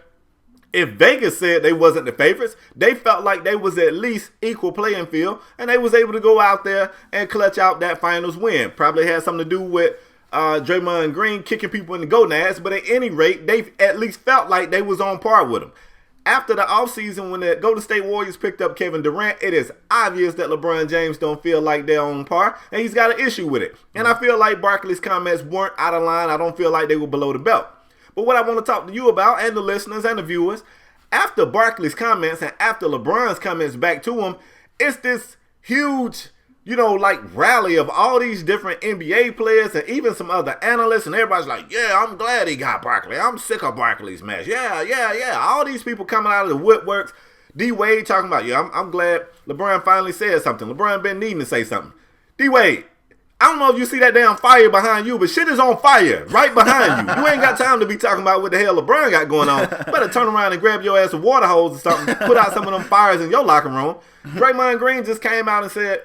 if Vegas said they wasn't the favorites. They felt like they was at least equal playing field, and they was able to go out there and clutch out that finals win. Probably had something to do with Draymond Green kicking people in the gonads, but at any rate, they at least felt like they was on par with them. After the offseason, when the Golden State Warriors picked up Kevin Durant, it is obvious that LeBron James don't feel like they're on par, and he's got an issue with it. And I feel like Barkley's comments weren't out of line. I don't feel like they were below the belt. But what I want to talk to you about, and the listeners and the viewers, after Barkley's comments and after LeBron's comments back to him, it's this huge, rally of all these different NBA players and even some other analysts, and everybody's like, yeah, I'm glad he got Barkley. I'm sick of Barkley's mess. Yeah. All these people coming out of the woodworks. D-Wade talking about, I'm glad LeBron finally said something. LeBron been needing to say something. D-Wade, I don't know if you see that damn fire behind you, but shit is on fire right behind you. You ain't got time to be talking about what the hell LeBron got going on. Better turn around and grab your ass a water hose or something. Put out some of them fires in your locker room. Draymond Green just came out and said,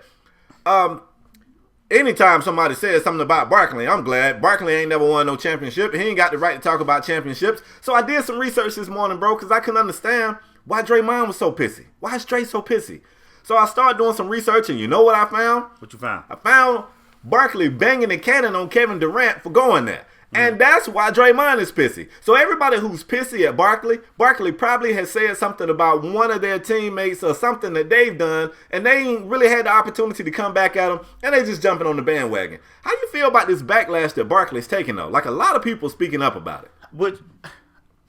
anytime somebody says something about Barkley, I'm glad. Barkley ain't never won no championship. He ain't got the right to talk about championships. So I did some research this morning, bro, because I couldn't understand why Draymond was so pissy. Why is Dre so pissy? So I started doing some research, and you know what I found? What you found? I found Barkley banging the cannon on Kevin Durant for going there. And that's why Draymond is pissy. So everybody who's pissy at Barkley probably has said something about one of their teammates or something that they've done, and they ain't really had the opportunity to come back at them, and they just jumping on the bandwagon. How you feel about this backlash that Barkley's taking, though? Like, a lot of people speaking up about it. Which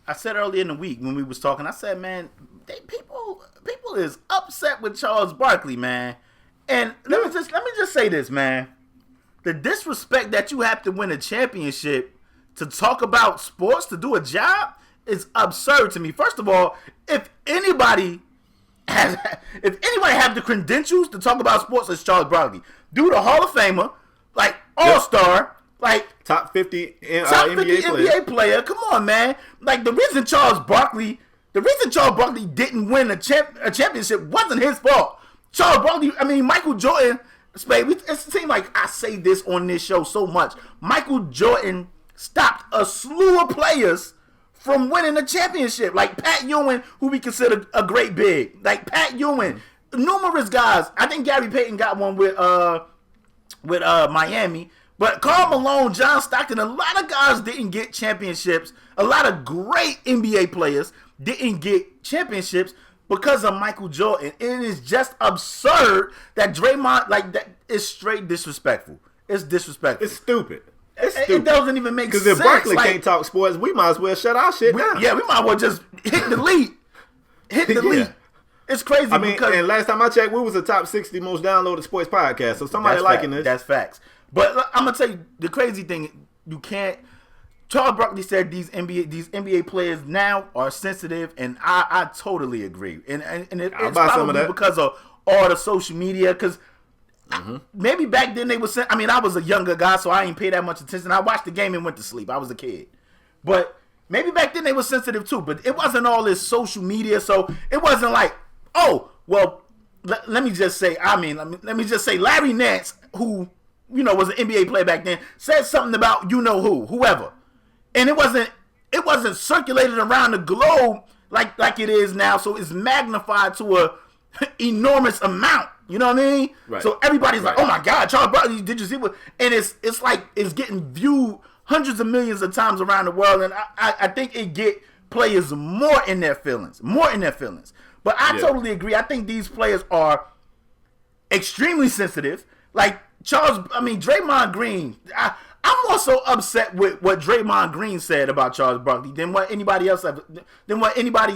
I said earlier in the week when we was talking, I said, man, people is upset with Charles Barkley, man. And let me just say this, man. The disrespect that you have to win a championship to talk about sports, to do a job, is absurd to me. First of all, if anybody have the credentials to talk about sports, it's Charles Barkley. Dude, a Hall of Famer, like All-Star, like top 50 NBA player. Come on, man. Like the reason Charles Barkley didn't win a championship wasn't his fault. Charles Barkley, I mean, Michael Jordan, it seems like I say this on this show so much. Michael Jordan stopped a slew of players from winning a championship. Like Pat Ewing, who we consider a great big. Like Pat Ewing, numerous guys. I think Gary Payton got one with Miami. But Karl Malone, John Stockton, a lot of guys didn't get championships. A lot of great NBA players didn't get championships because of Michael Jordan. It is just absurd that Draymond, like, that is straight disrespectful. It's disrespectful. It's stupid. It doesn't even make sense. Because if Barkley can't talk sports, we might as well shut our shit down. Yeah, we might as well just hit delete. It's crazy. I mean, and last time I checked, we was the top 60 most downloaded sports podcast. So somebody liking this. That's facts. But I'm gonna tell you the crazy thing. You can't. Charles Barkley said these NBA players now are sensitive, and I totally agree. And it's probably because of all the social media. Because maybe back then they were. I mean, I was a younger guy, so I ain't pay that much attention. I watched the game and went to sleep. I was a kid, but maybe back then they were sensitive too. But it wasn't all this social media, so it wasn't like, oh well. Let me just say. I mean, let me just say, Larry Nance, who was an NBA player back then, said something about whoever. And it wasn't circulated around the globe like it is now, so it's magnified to a enormous amount. You know what I mean? Right. So everybody's like, "Oh my God, Charles Barkley, did you see what?" And it's like it's getting viewed hundreds of millions of times around the world, and I think it get players more in their feelings. But I totally agree. I think these players are extremely sensitive. Like Draymond Green. I'm also upset with what Draymond Green said about Charles Barkley than what anybody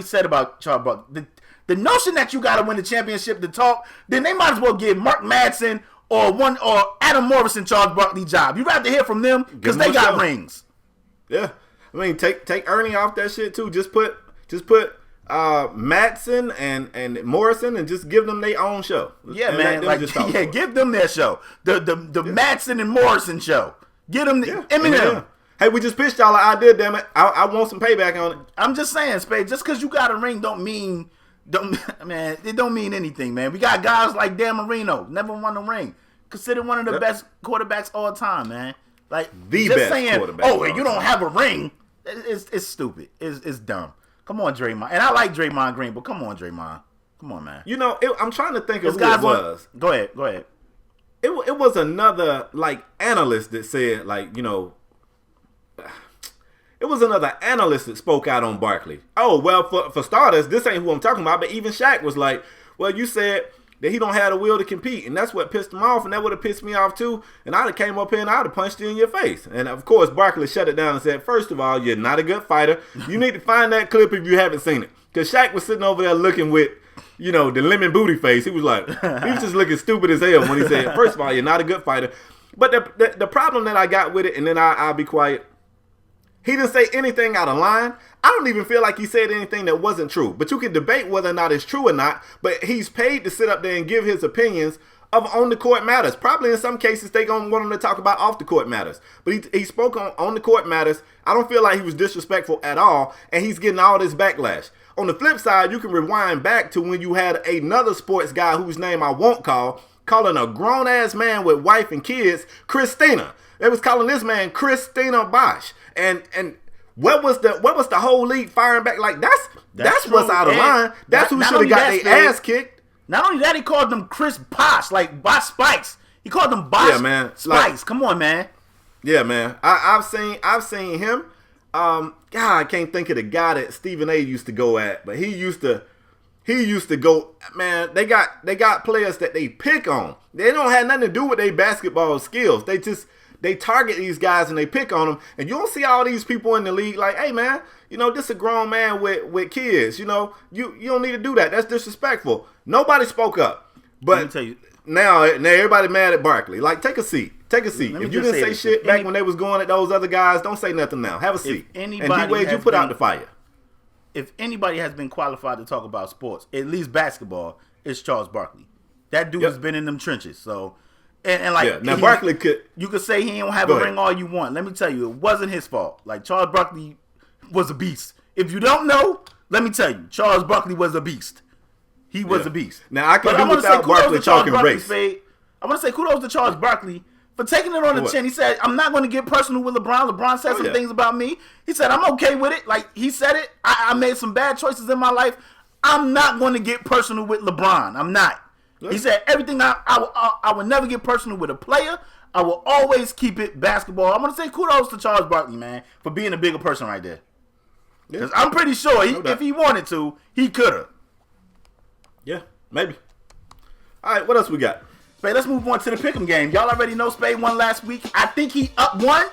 said about Charles Barkley. The notion that you got to win the championship to talk, then they might as well give Mark Madsen or Adam Morrison Charles Barkley job. You'd rather hear from them because they got rings. Yeah, I mean take Ernie off that shit too. Just put Madsen and Morrison and just give them their own show. Yeah, man. Give them their show. The Madsen and Morrison show. Get them Eminem. Hey, we just pitched y'all an idea, damn it. I want some payback on it. I'm just saying, Spade, just because you got a ring it don't mean anything, man. We got guys like Dan Marino, never won a ring. Considered one of the best quarterbacks all time, man. Like the just best saying, quarterback. Oh, you don't have a ring. It's stupid. It's dumb. Come on, Draymond. And I like Draymond Green, but come on, Draymond. Come on, man. I'm trying to think of who it was. Go ahead. It was another analyst that said it was another analyst that spoke out on Barkley. Oh well, for starters, this ain't who I'm talking about. But even Shaq was like, "Well, you said that he don't have the will to compete, and that's what pissed him off, and that would have pissed me off too. And I'd have came up here and I'd have punched you in your face." And of course, Barkley shut it down and said, "First of all, you're not a good fighter. You need to find that clip if you haven't seen it." Because Shaq was sitting over there looking with, the lemon booty face. He was like, he was just looking stupid as hell when he said, "First of all, you're not a good fighter." But the problem that I got with it, and then I'll be quiet. He didn't say anything out of line. I don't even feel like he said anything that wasn't true. But you can debate whether or not it's true or not. But he's paid to sit up there and give his opinions of on-the-court matters. Probably in some cases they going to want him to talk about off-the-court matters. But he spoke on the court matters. I don't feel like he was disrespectful at all. And he's getting all this backlash. On the flip side, you can rewind back to when you had another sports guy whose name I won't calling a grown-ass man with wife and kids, Christina. They was calling this man Christina Bosch. And what was the whole league firing back? Like that's what's out of line. That's who should have got their ass kicked. Not only that, he called them Chris Bosh, like Bosh Spikes. He called them Bosh Spikes. Come on, man. Yeah, man. I've seen him. God, I can't think of the guy that Stephen A used to go at, but he used to go. Man, they got players that they pick on. They don't have nothing to do with their basketball skills. They target these guys and they pick on them. And you don't see all these people in the league like, hey, man, this a grown man with kids. You don't need to do that. That's disrespectful. Nobody spoke up. But now everybody mad at Barkley. Like, take a seat. If you didn't say shit back when they was going at those other guys, don't say nothing now. Have a seat. And D-Wade, you put out the fire. If anybody has been qualified to talk about sports, at least basketball, it's Charles Barkley. That dude has been in them trenches. So... Now Barkley could. You could say he don't have a ring all you want. Let me tell you, it wasn't his fault. Like Charles Barkley was a beast. If you don't know, let me tell you, Charles Barkley was a beast. He was a beast. Now, I can But do I wanna without say kudos Barkley to Charles talking Barkley, race. Spade. I want to say kudos to Charles Barkley for taking it on the chin. He said, I'm not going to get personal with LeBron. LeBron said some things about me. He said, I'm okay with it. Like, he said it. I made some bad choices in my life. I'm not going to get personal with LeBron. I'm not. Yeah. He said, everything I will never get personal with a player. I will always keep it basketball. I want to say kudos to Charles Barkley, man, for being a bigger person right there. Because I'm pretty sure if he wanted to, he could have. Yeah, maybe. All right, what else we got? Spade, let's move on to the pick'em game. Y'all already know Spade won last week. I think he up one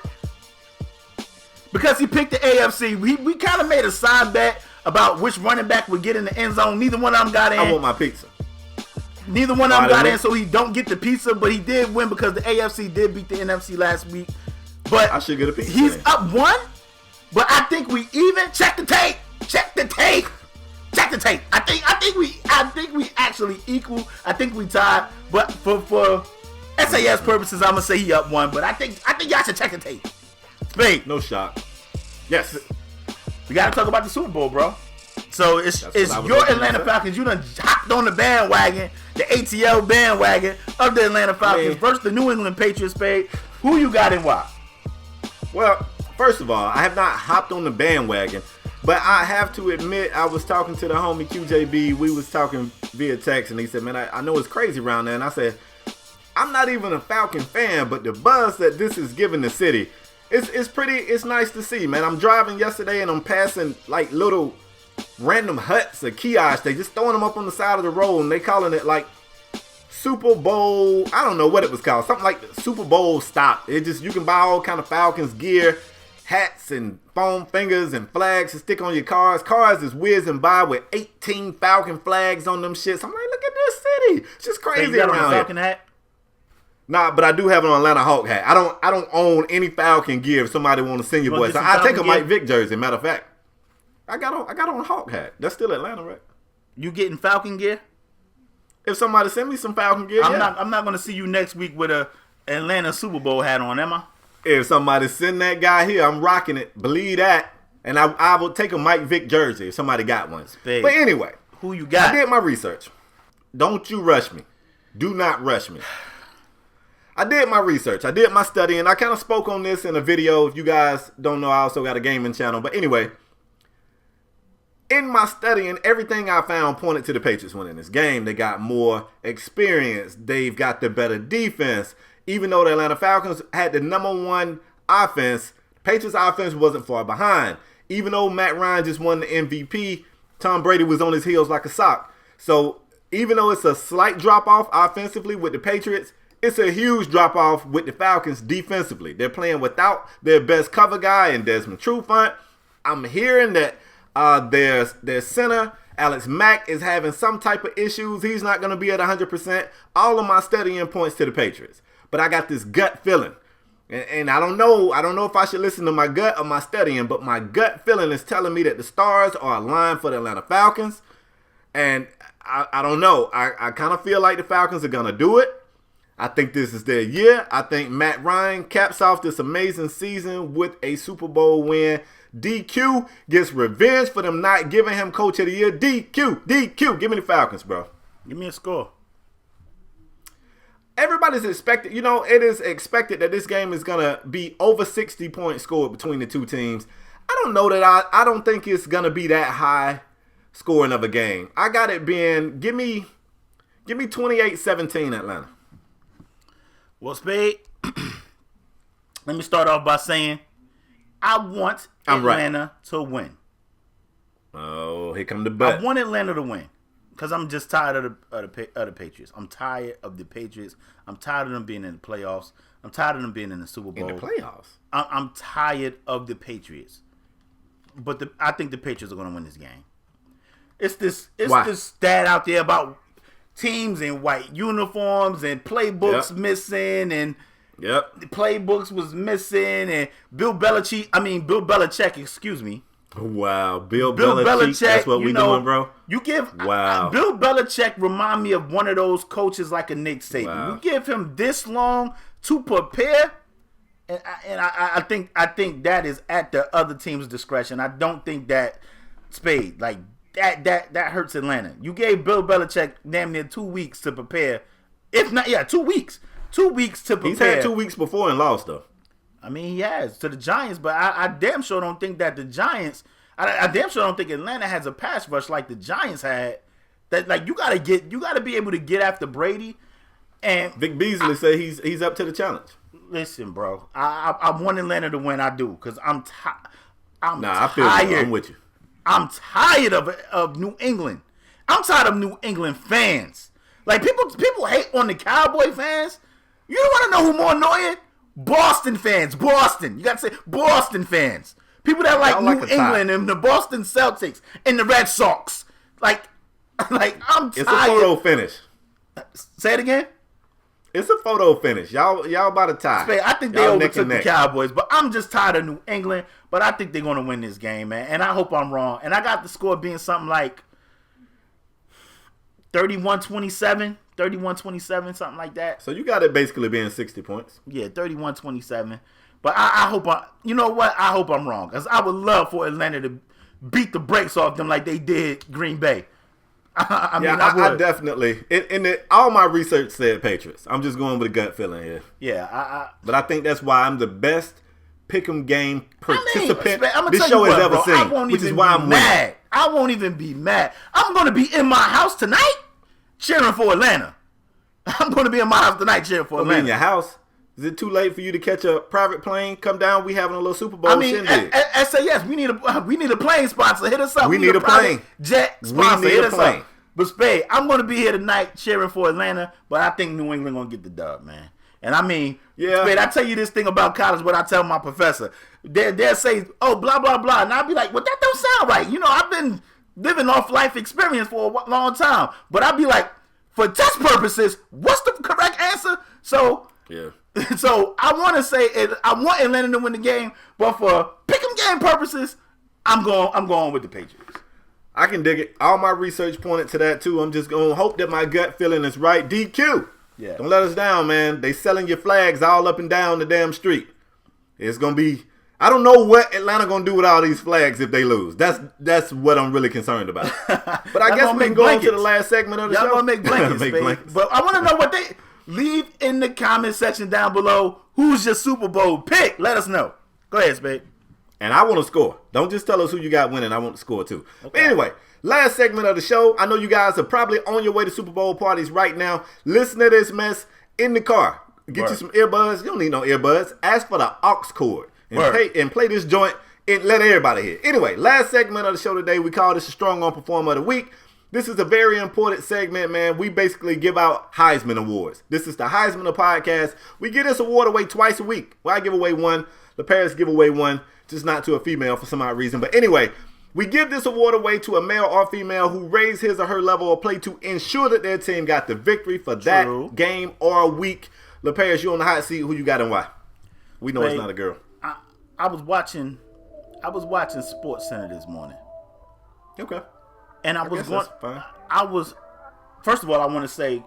because he picked the AFC. We kind of made a side bet about which running back would get in the end zone. Neither one of them got in. I want my pizza. Neither one of them got in, so he don't get the pizza, but he did win because the AFC did beat the NFC last week. But I should get a pizza. He's up one, but I think we even. Check the tape. Check the tape. Check the tape. I think we actually equal. I think we tied. But for SAS purposes, I'm gonna say he up one. But I think y'all should check the tape. Spade. No shock. Yes. We gotta talk about the Super Bowl, bro. So it's your Atlanta Falcons. You done hopped on the bandwagon, the ATL bandwagon of the Atlanta Falcons versus the New England Patriots. Spade. Who you got and why? Well, first of all, I have not hopped on the bandwagon. But I have to admit, I was talking to the homie QJB. We was talking via text, and he said, man, I know it's crazy around there. And I said, I'm not even a Falcon fan, but the buzz that this is giving the city, it's nice to see, man. I'm driving yesterday, and I'm passing, like, little random huts or kiosks. They just throwing them up on the side of the road, and they calling it, like, Super Bowl. I don't know what it was called. Something like the Super Bowl stop. It just, you can buy all kind of Falcons gear, hats and foam fingers and flags to stick on your cars. Cars is whizzing by with 18 Falcon flags on them shits. I'm like, look at this city. It's just crazy around here. Falcon hat? Nah, but I do have an Atlanta Hawk hat. I don't own any Falcon gear if somebody want to send you boys. So I take a Mike Vick jersey. Matter of fact, I got on a Hawk hat. That's still Atlanta, right? You getting Falcon gear? If somebody send me some Falcon gear, I'm not gonna see you next week with a Atlanta Super Bowl hat on, am I? If somebody send that guy here, I'm rocking it. Believe that. And I will take a Mike Vick jersey if somebody got one. Spade. But anyway, who you got? I did my research. Don't you rush me. Do not rush me. I did my research. I did my study, and I kind of spoke on this in a video. If you guys don't know, I also got a gaming channel. But anyway, in my studying, everything I found pointed to the Patriots winning this game. They got more experience. They've got the better defense. Even though the Atlanta Falcons had the #1 offense, Patriots offense wasn't far behind. Even though Matt Ryan just won the MVP, Tom Brady was on his heels like a sock. So even though it's a slight drop-off offensively with the Patriots, it's a huge drop-off with the Falcons defensively. They're playing without their best cover guy in Desmond Trufant. I'm hearing that their center, Alex Mack, is having some type of issues. He's not going to be at 100%. All of my studying points to the Patriots. But I got this gut feeling. And I don't know if I should listen to my gut or my studying, but my gut feeling is telling me that the stars are aligned for the Atlanta Falcons. And I don't know. I kind of feel like the Falcons are going to do it. I think this is their year. I think Matt Ryan caps off this amazing season with a Super Bowl win. DQ gets revenge for them not giving him Coach of the Year. DQ. Give me the Falcons, bro. Give me a score. Everybody's expected, it is expected that this game is going to be over 60 points scored between the two teams. I don't know that I don't think it's going to be that high scoring of a game. I got it being, give me 28-17 Atlanta. Well, Spade, let me start off by saying I want Atlanta to win. Oh, here come the bet. I want Atlanta to win. Because I'm just tired of the Patriots. I'm tired of the Patriots. I'm tired of them being in the playoffs. I'm tired of them being in the Super Bowl. In the playoffs? I'm tired of the Patriots. But I think the Patriots are going to win this game. It's this stat out there about teams in white uniforms and playbooks missing and the playbooks was missing and Bill Belichick, excuse me. Wow, Bill Belichick, that's what we doing, bro. You give Bill Belichick remind me of one of those coaches like a Nick Saban. Wow. You give him this long to prepare, and I think that is at the other team's discretion. I don't think that Spade, like that hurts Atlanta. You gave Bill Belichick damn near 2 weeks to prepare. If not, 2 weeks. 2 weeks to prepare. He's had 2 weeks before and lost, though. I mean, he has to the Giants, but I damn sure don't think that the Giants. I damn sure don't think Atlanta has a pass rush like the Giants had. That like you gotta be able to get after Brady. And Vic Beasley said he's up to the challenge. Listen, bro, I want Atlanta to win. I do because I'm tired. I feel you. I'm with you. I'm tired of New England. I'm tired of New England fans. Like people hate on the Cowboy fans. You don't want to know who more annoying? Boston fans. Boston. You got to say Boston fans. People that like New England and the Boston Celtics and the Red Sox. Like I'm tired. It's a photo finish. Say it again. It's a photo finish. Y'all about to tie. I think they overtook the Cowboys, but I'm just tired of New England. But I think they're going to win this game, man. And I hope I'm wrong. And I got the score being something like 31-27, 31-27, something like that. So you got it basically being 60 points. Yeah, 31-27. But I hope you know what? I hope I'm wrong. Because I would love for Atlanta to beat the brakes off them like they did Green Bay. I definitely. All my research said Patriots. I'm just going with a gut feeling here. Yeah, but I think that's why I'm the best pick'em game participant this show has ever seen. Which is why I'm mad. I won't even be mad. I'm going to be in my house tonight cheering for Atlanta. I'm going to be in my house tonight cheering for Atlanta. In your house? Is it too late for you to catch a private plane? Come down. We having a little Super Bowl shindig. SAS, we need a plane sponsor. Hit us up. We need a plane. Jet sponsor. Hit us up. But Spade, I'm going to be here tonight cheering for Atlanta, but I think New England going to get the dub, man. And I mean, Spade, I tell you this thing about college, what I tell my professor. They'll say, oh, blah, blah, blah. And I'll be like, well, that don't sound right. You know, I've been living off life experience for a long time. But I'll be like, for test purposes, what's the correct answer? So I want to say I want Atlanta to win the game, but for pick'em game purposes, I'm going with the Patriots. I can dig it. All my research pointed to that too. I'm just gonna hope that my gut feeling is right. DQ. Yeah. Don't let us down, man. They selling your flags all up and down the damn street. It's gonna be. I don't know what Atlanta gonna do with all these flags if they lose. That's what I'm really concerned about. But I guess we can go into the last segment of the show. Y'all gonna make blankets, But I want to know what they leave in the comment section down below. Who's your Super Bowl pick? Let us know. Go ahead, Spade. And I want to score. Don't just tell us who you got winning. I want to score too. Okay. But anyway, last segment of the show. I know you guys are probably on your way to Super Bowl parties right now. Listen to this mess in the car. Get you some earbuds. You don't need no earbuds. Ask for the aux cord and play this joint and let everybody hear. Anyway, last segment of the show today. We call this a Strong Arm Performer of the Week. This is a very important segment, man. We basically give out Heisman Awards. This is the Heisman of podcast. We give this award away twice a week. Well, I give away one. The Paris give away one. Just not to a female for some odd reason. But anyway, we give this award away to a male or female who raised his or her level of play to ensure that their team got the victory for that game or week. LaParis, you on the hot seat. Who you got and why? We know it's not a girl. I was watching Sports Center this morning. Okay. And first of all, I want to say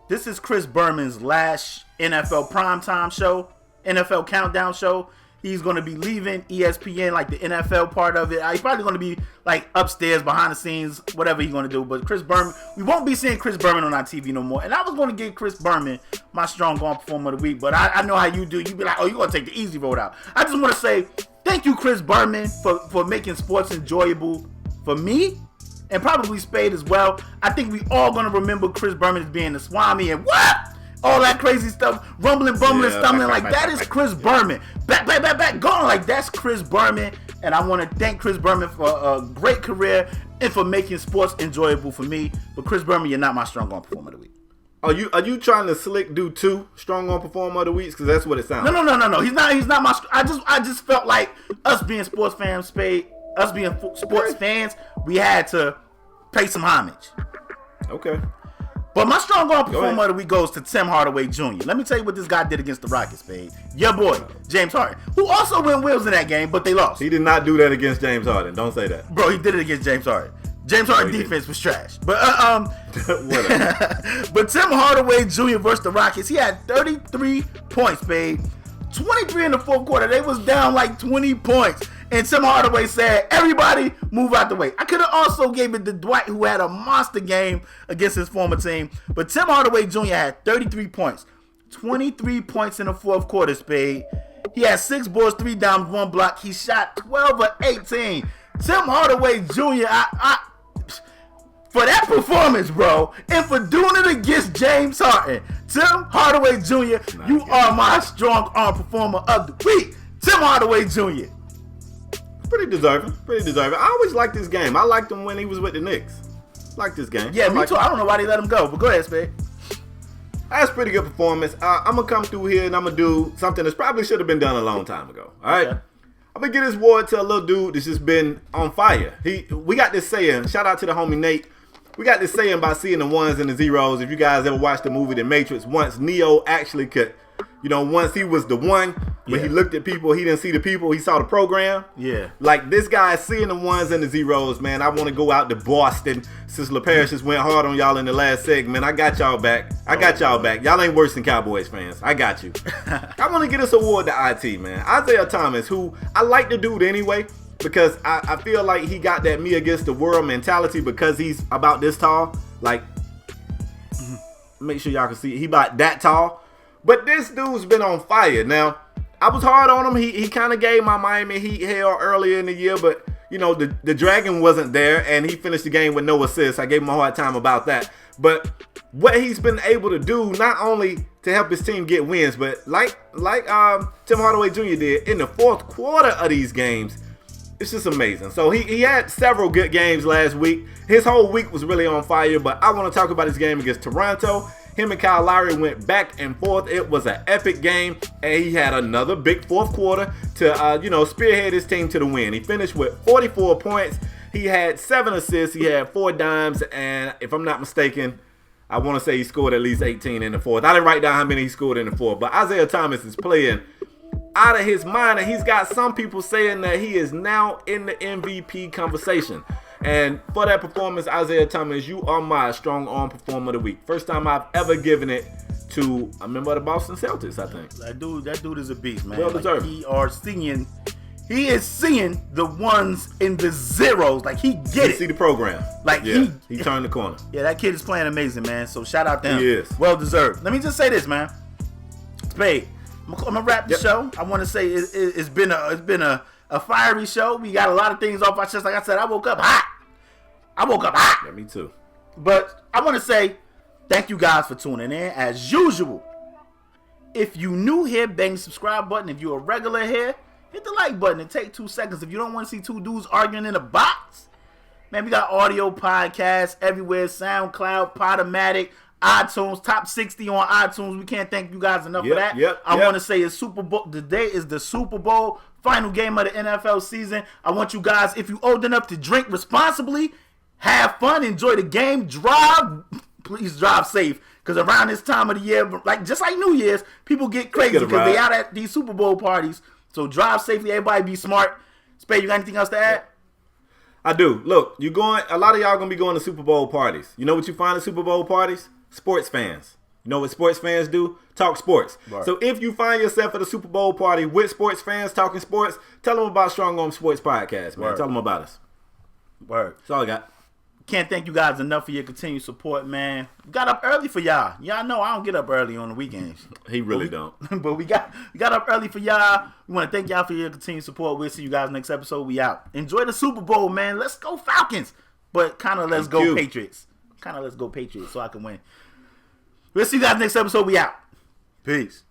this is Chris Berman's last NFL primetime show, NFL countdown show. He's going to be leaving ESPN, like the NFL part of it. He's probably going to be like upstairs, behind the scenes, whatever he's going to do. But Chris Berman, we won't be seeing Chris Berman on our TV no more. And I was going to give Chris Berman my Strong Arm Performer of the Week. But I know how you do. You be like, oh, you're going to take the easy road out. I just want to say thank you, Chris Berman, for making sports enjoyable for me. And probably Spade as well. I think we all going to remember Chris Berman as being the Swami and what? All that crazy stuff, rumbling, bumbling, stumbling, that is Chris Berman. Back, going like that's Chris Berman. And I want to thank Chris Berman for a great career and for making sports enjoyable for me. But Chris Berman, you're not my Strong Arm Performer of the Week. Are you trying to slick do 2 Strong Arm Performer of the Weeks? Because that's what it sounds like. No. He's not my. I just felt like us being sports fans, us being sports fans, we had to pay some homage. Okay. But my Strong Arm Performer of the Week goes to Tim Hardaway Jr. Let me tell you what this guy did against the Rockets, Spade. Your boy, James Harden, who also went wheels in that game, but they lost. He did not do that against James Harden. Don't say that. Bro, he did it against James Harden. James Harden defense was trash. But but Tim Hardaway Jr. versus the Rockets, he had 33 points, Spade. 23 in the fourth quarter. They was down like 20 points. And Tim Hardaway said, everybody move out the way. I could have also gave it to Dwight, who had a monster game against his former team. But Tim Hardaway Jr. had 33 points. 23 points in the fourth quarter, Spade. He had 6 boards, 3 dimes, 1 block. He shot 12 of 18. Tim Hardaway Jr., for that performance, bro, and for doing it against James Harden, Tim Hardaway Jr., you are my strong arm performer of the week. Tim Hardaway Jr. Pretty deserving. I always liked this game. I liked him when he was with the Knicks. Like this game. Yeah, me too. I don't know why they let him go, but go ahead, Spade. That's pretty good performance. I'm going to come through here and I'm going to do something that probably should have been done a long time ago. All right? Okay. I'm going to give this award to a little dude that's just been on fire. We got this saying. Shout out to the homie Nate. We got this saying by seeing the ones and the zeros. If you guys ever watched the movie The Matrix, once Neo actually could, once he was the one, when he looked at people, he didn't see the people, he saw the program. Yeah. Like this guy seeing the ones and the zeros, man. I want to go out to Boston since LaParrish just went hard on y'all in the last segment. I got y'all back. Y'all ain't worse than Cowboys fans. I got you. I want to give this award to IT, man. Isaiah Thomas, who I like the dude anyway, because I feel like he got that me against the world mentality because he's about this tall. Like, make sure y'all can see, he about that tall. But this dude's been on fire. Now, I was hard on him. He kind of gave my Miami Heat hell earlier in the year, but, the Dragon wasn't there, and he finished the game with no assists. I gave him a hard time about that. But what he's been able to do, not only to help his team get wins, but like Tim Hardaway Jr. did in the fourth quarter of these games, it's just amazing. So he had several good games last week. His whole week was really on fire, but I want to talk about his game against Toronto. Him and Kyle Lowry went back and forth. It was an epic game, and he had another big fourth quarter to, spearhead his team to the win. He finished with 44 points. He had 7 assists. He had 4 dimes, and if I'm not mistaken, I want to say he scored at least 18 in the fourth. I didn't write down how many he scored in the fourth, but Isaiah Thomas is playing out of his mind, and he's got some people saying that he is now in the MVP conversation. And for that performance, Isaiah Thomas, you are my strong arm performer of the week. First time I've ever given it to a member of the Boston Celtics, I think. That dude is a beast, man. Well deserved. He is seeing the ones in the zeros. Like, he get it. See the program. Like, yeah, he turned the corner. Yeah, that kid is playing amazing, man. So shout out to him. He is. Well deserved. Let me just say this, man. Spade, I'm gonna wrap the show. I want to say it's been a fiery show. We got a lot of things off our chest. Like I said, I woke up hot. Yeah, me too. But I want to say thank you guys for tuning in. As usual, if you new here, bang the subscribe button. If you're a regular here, hit the like button and take 2 seconds. If you don't want to see 2 dudes arguing in a box, man, we got audio podcasts everywhere. SoundCloud, UPodOmatic, iTunes, top 60 on iTunes. We can't thank you guys enough for that. I want to say it's Super Bowl. Today is the Super Bowl, final game of the NFL season. I want you guys, if you old enough to drink responsibly, have fun, enjoy the game, please drive safe. Because around this time of the year, just like New Year's, people get crazy because they out at these Super Bowl parties. So drive safely, everybody be smart. Spade, you got anything else to add? I do. Look, a lot of y'all gonna be going to Super Bowl parties. You know what you find at Super Bowl parties? Sports fans. You know what sports fans do? Talk sports. Right. So if you find yourself at a Super Bowl party with sports fans talking sports, tell them about Strong Arm Sports Podcast, man. Word. Tell them about us. Word. That's all I got. Can't thank you guys enough for your continued support, man. Got up early for y'all. Y'all know I don't get up early on the weekends. He really don't. But we got up early for y'all. We want to thank y'all for your continued support. We'll see you guys next episode. We out. Enjoy the Super Bowl, man. Let's go Falcons. But kind of let's go Patriots. So I can win. We'll see you guys next episode. We out. Peace.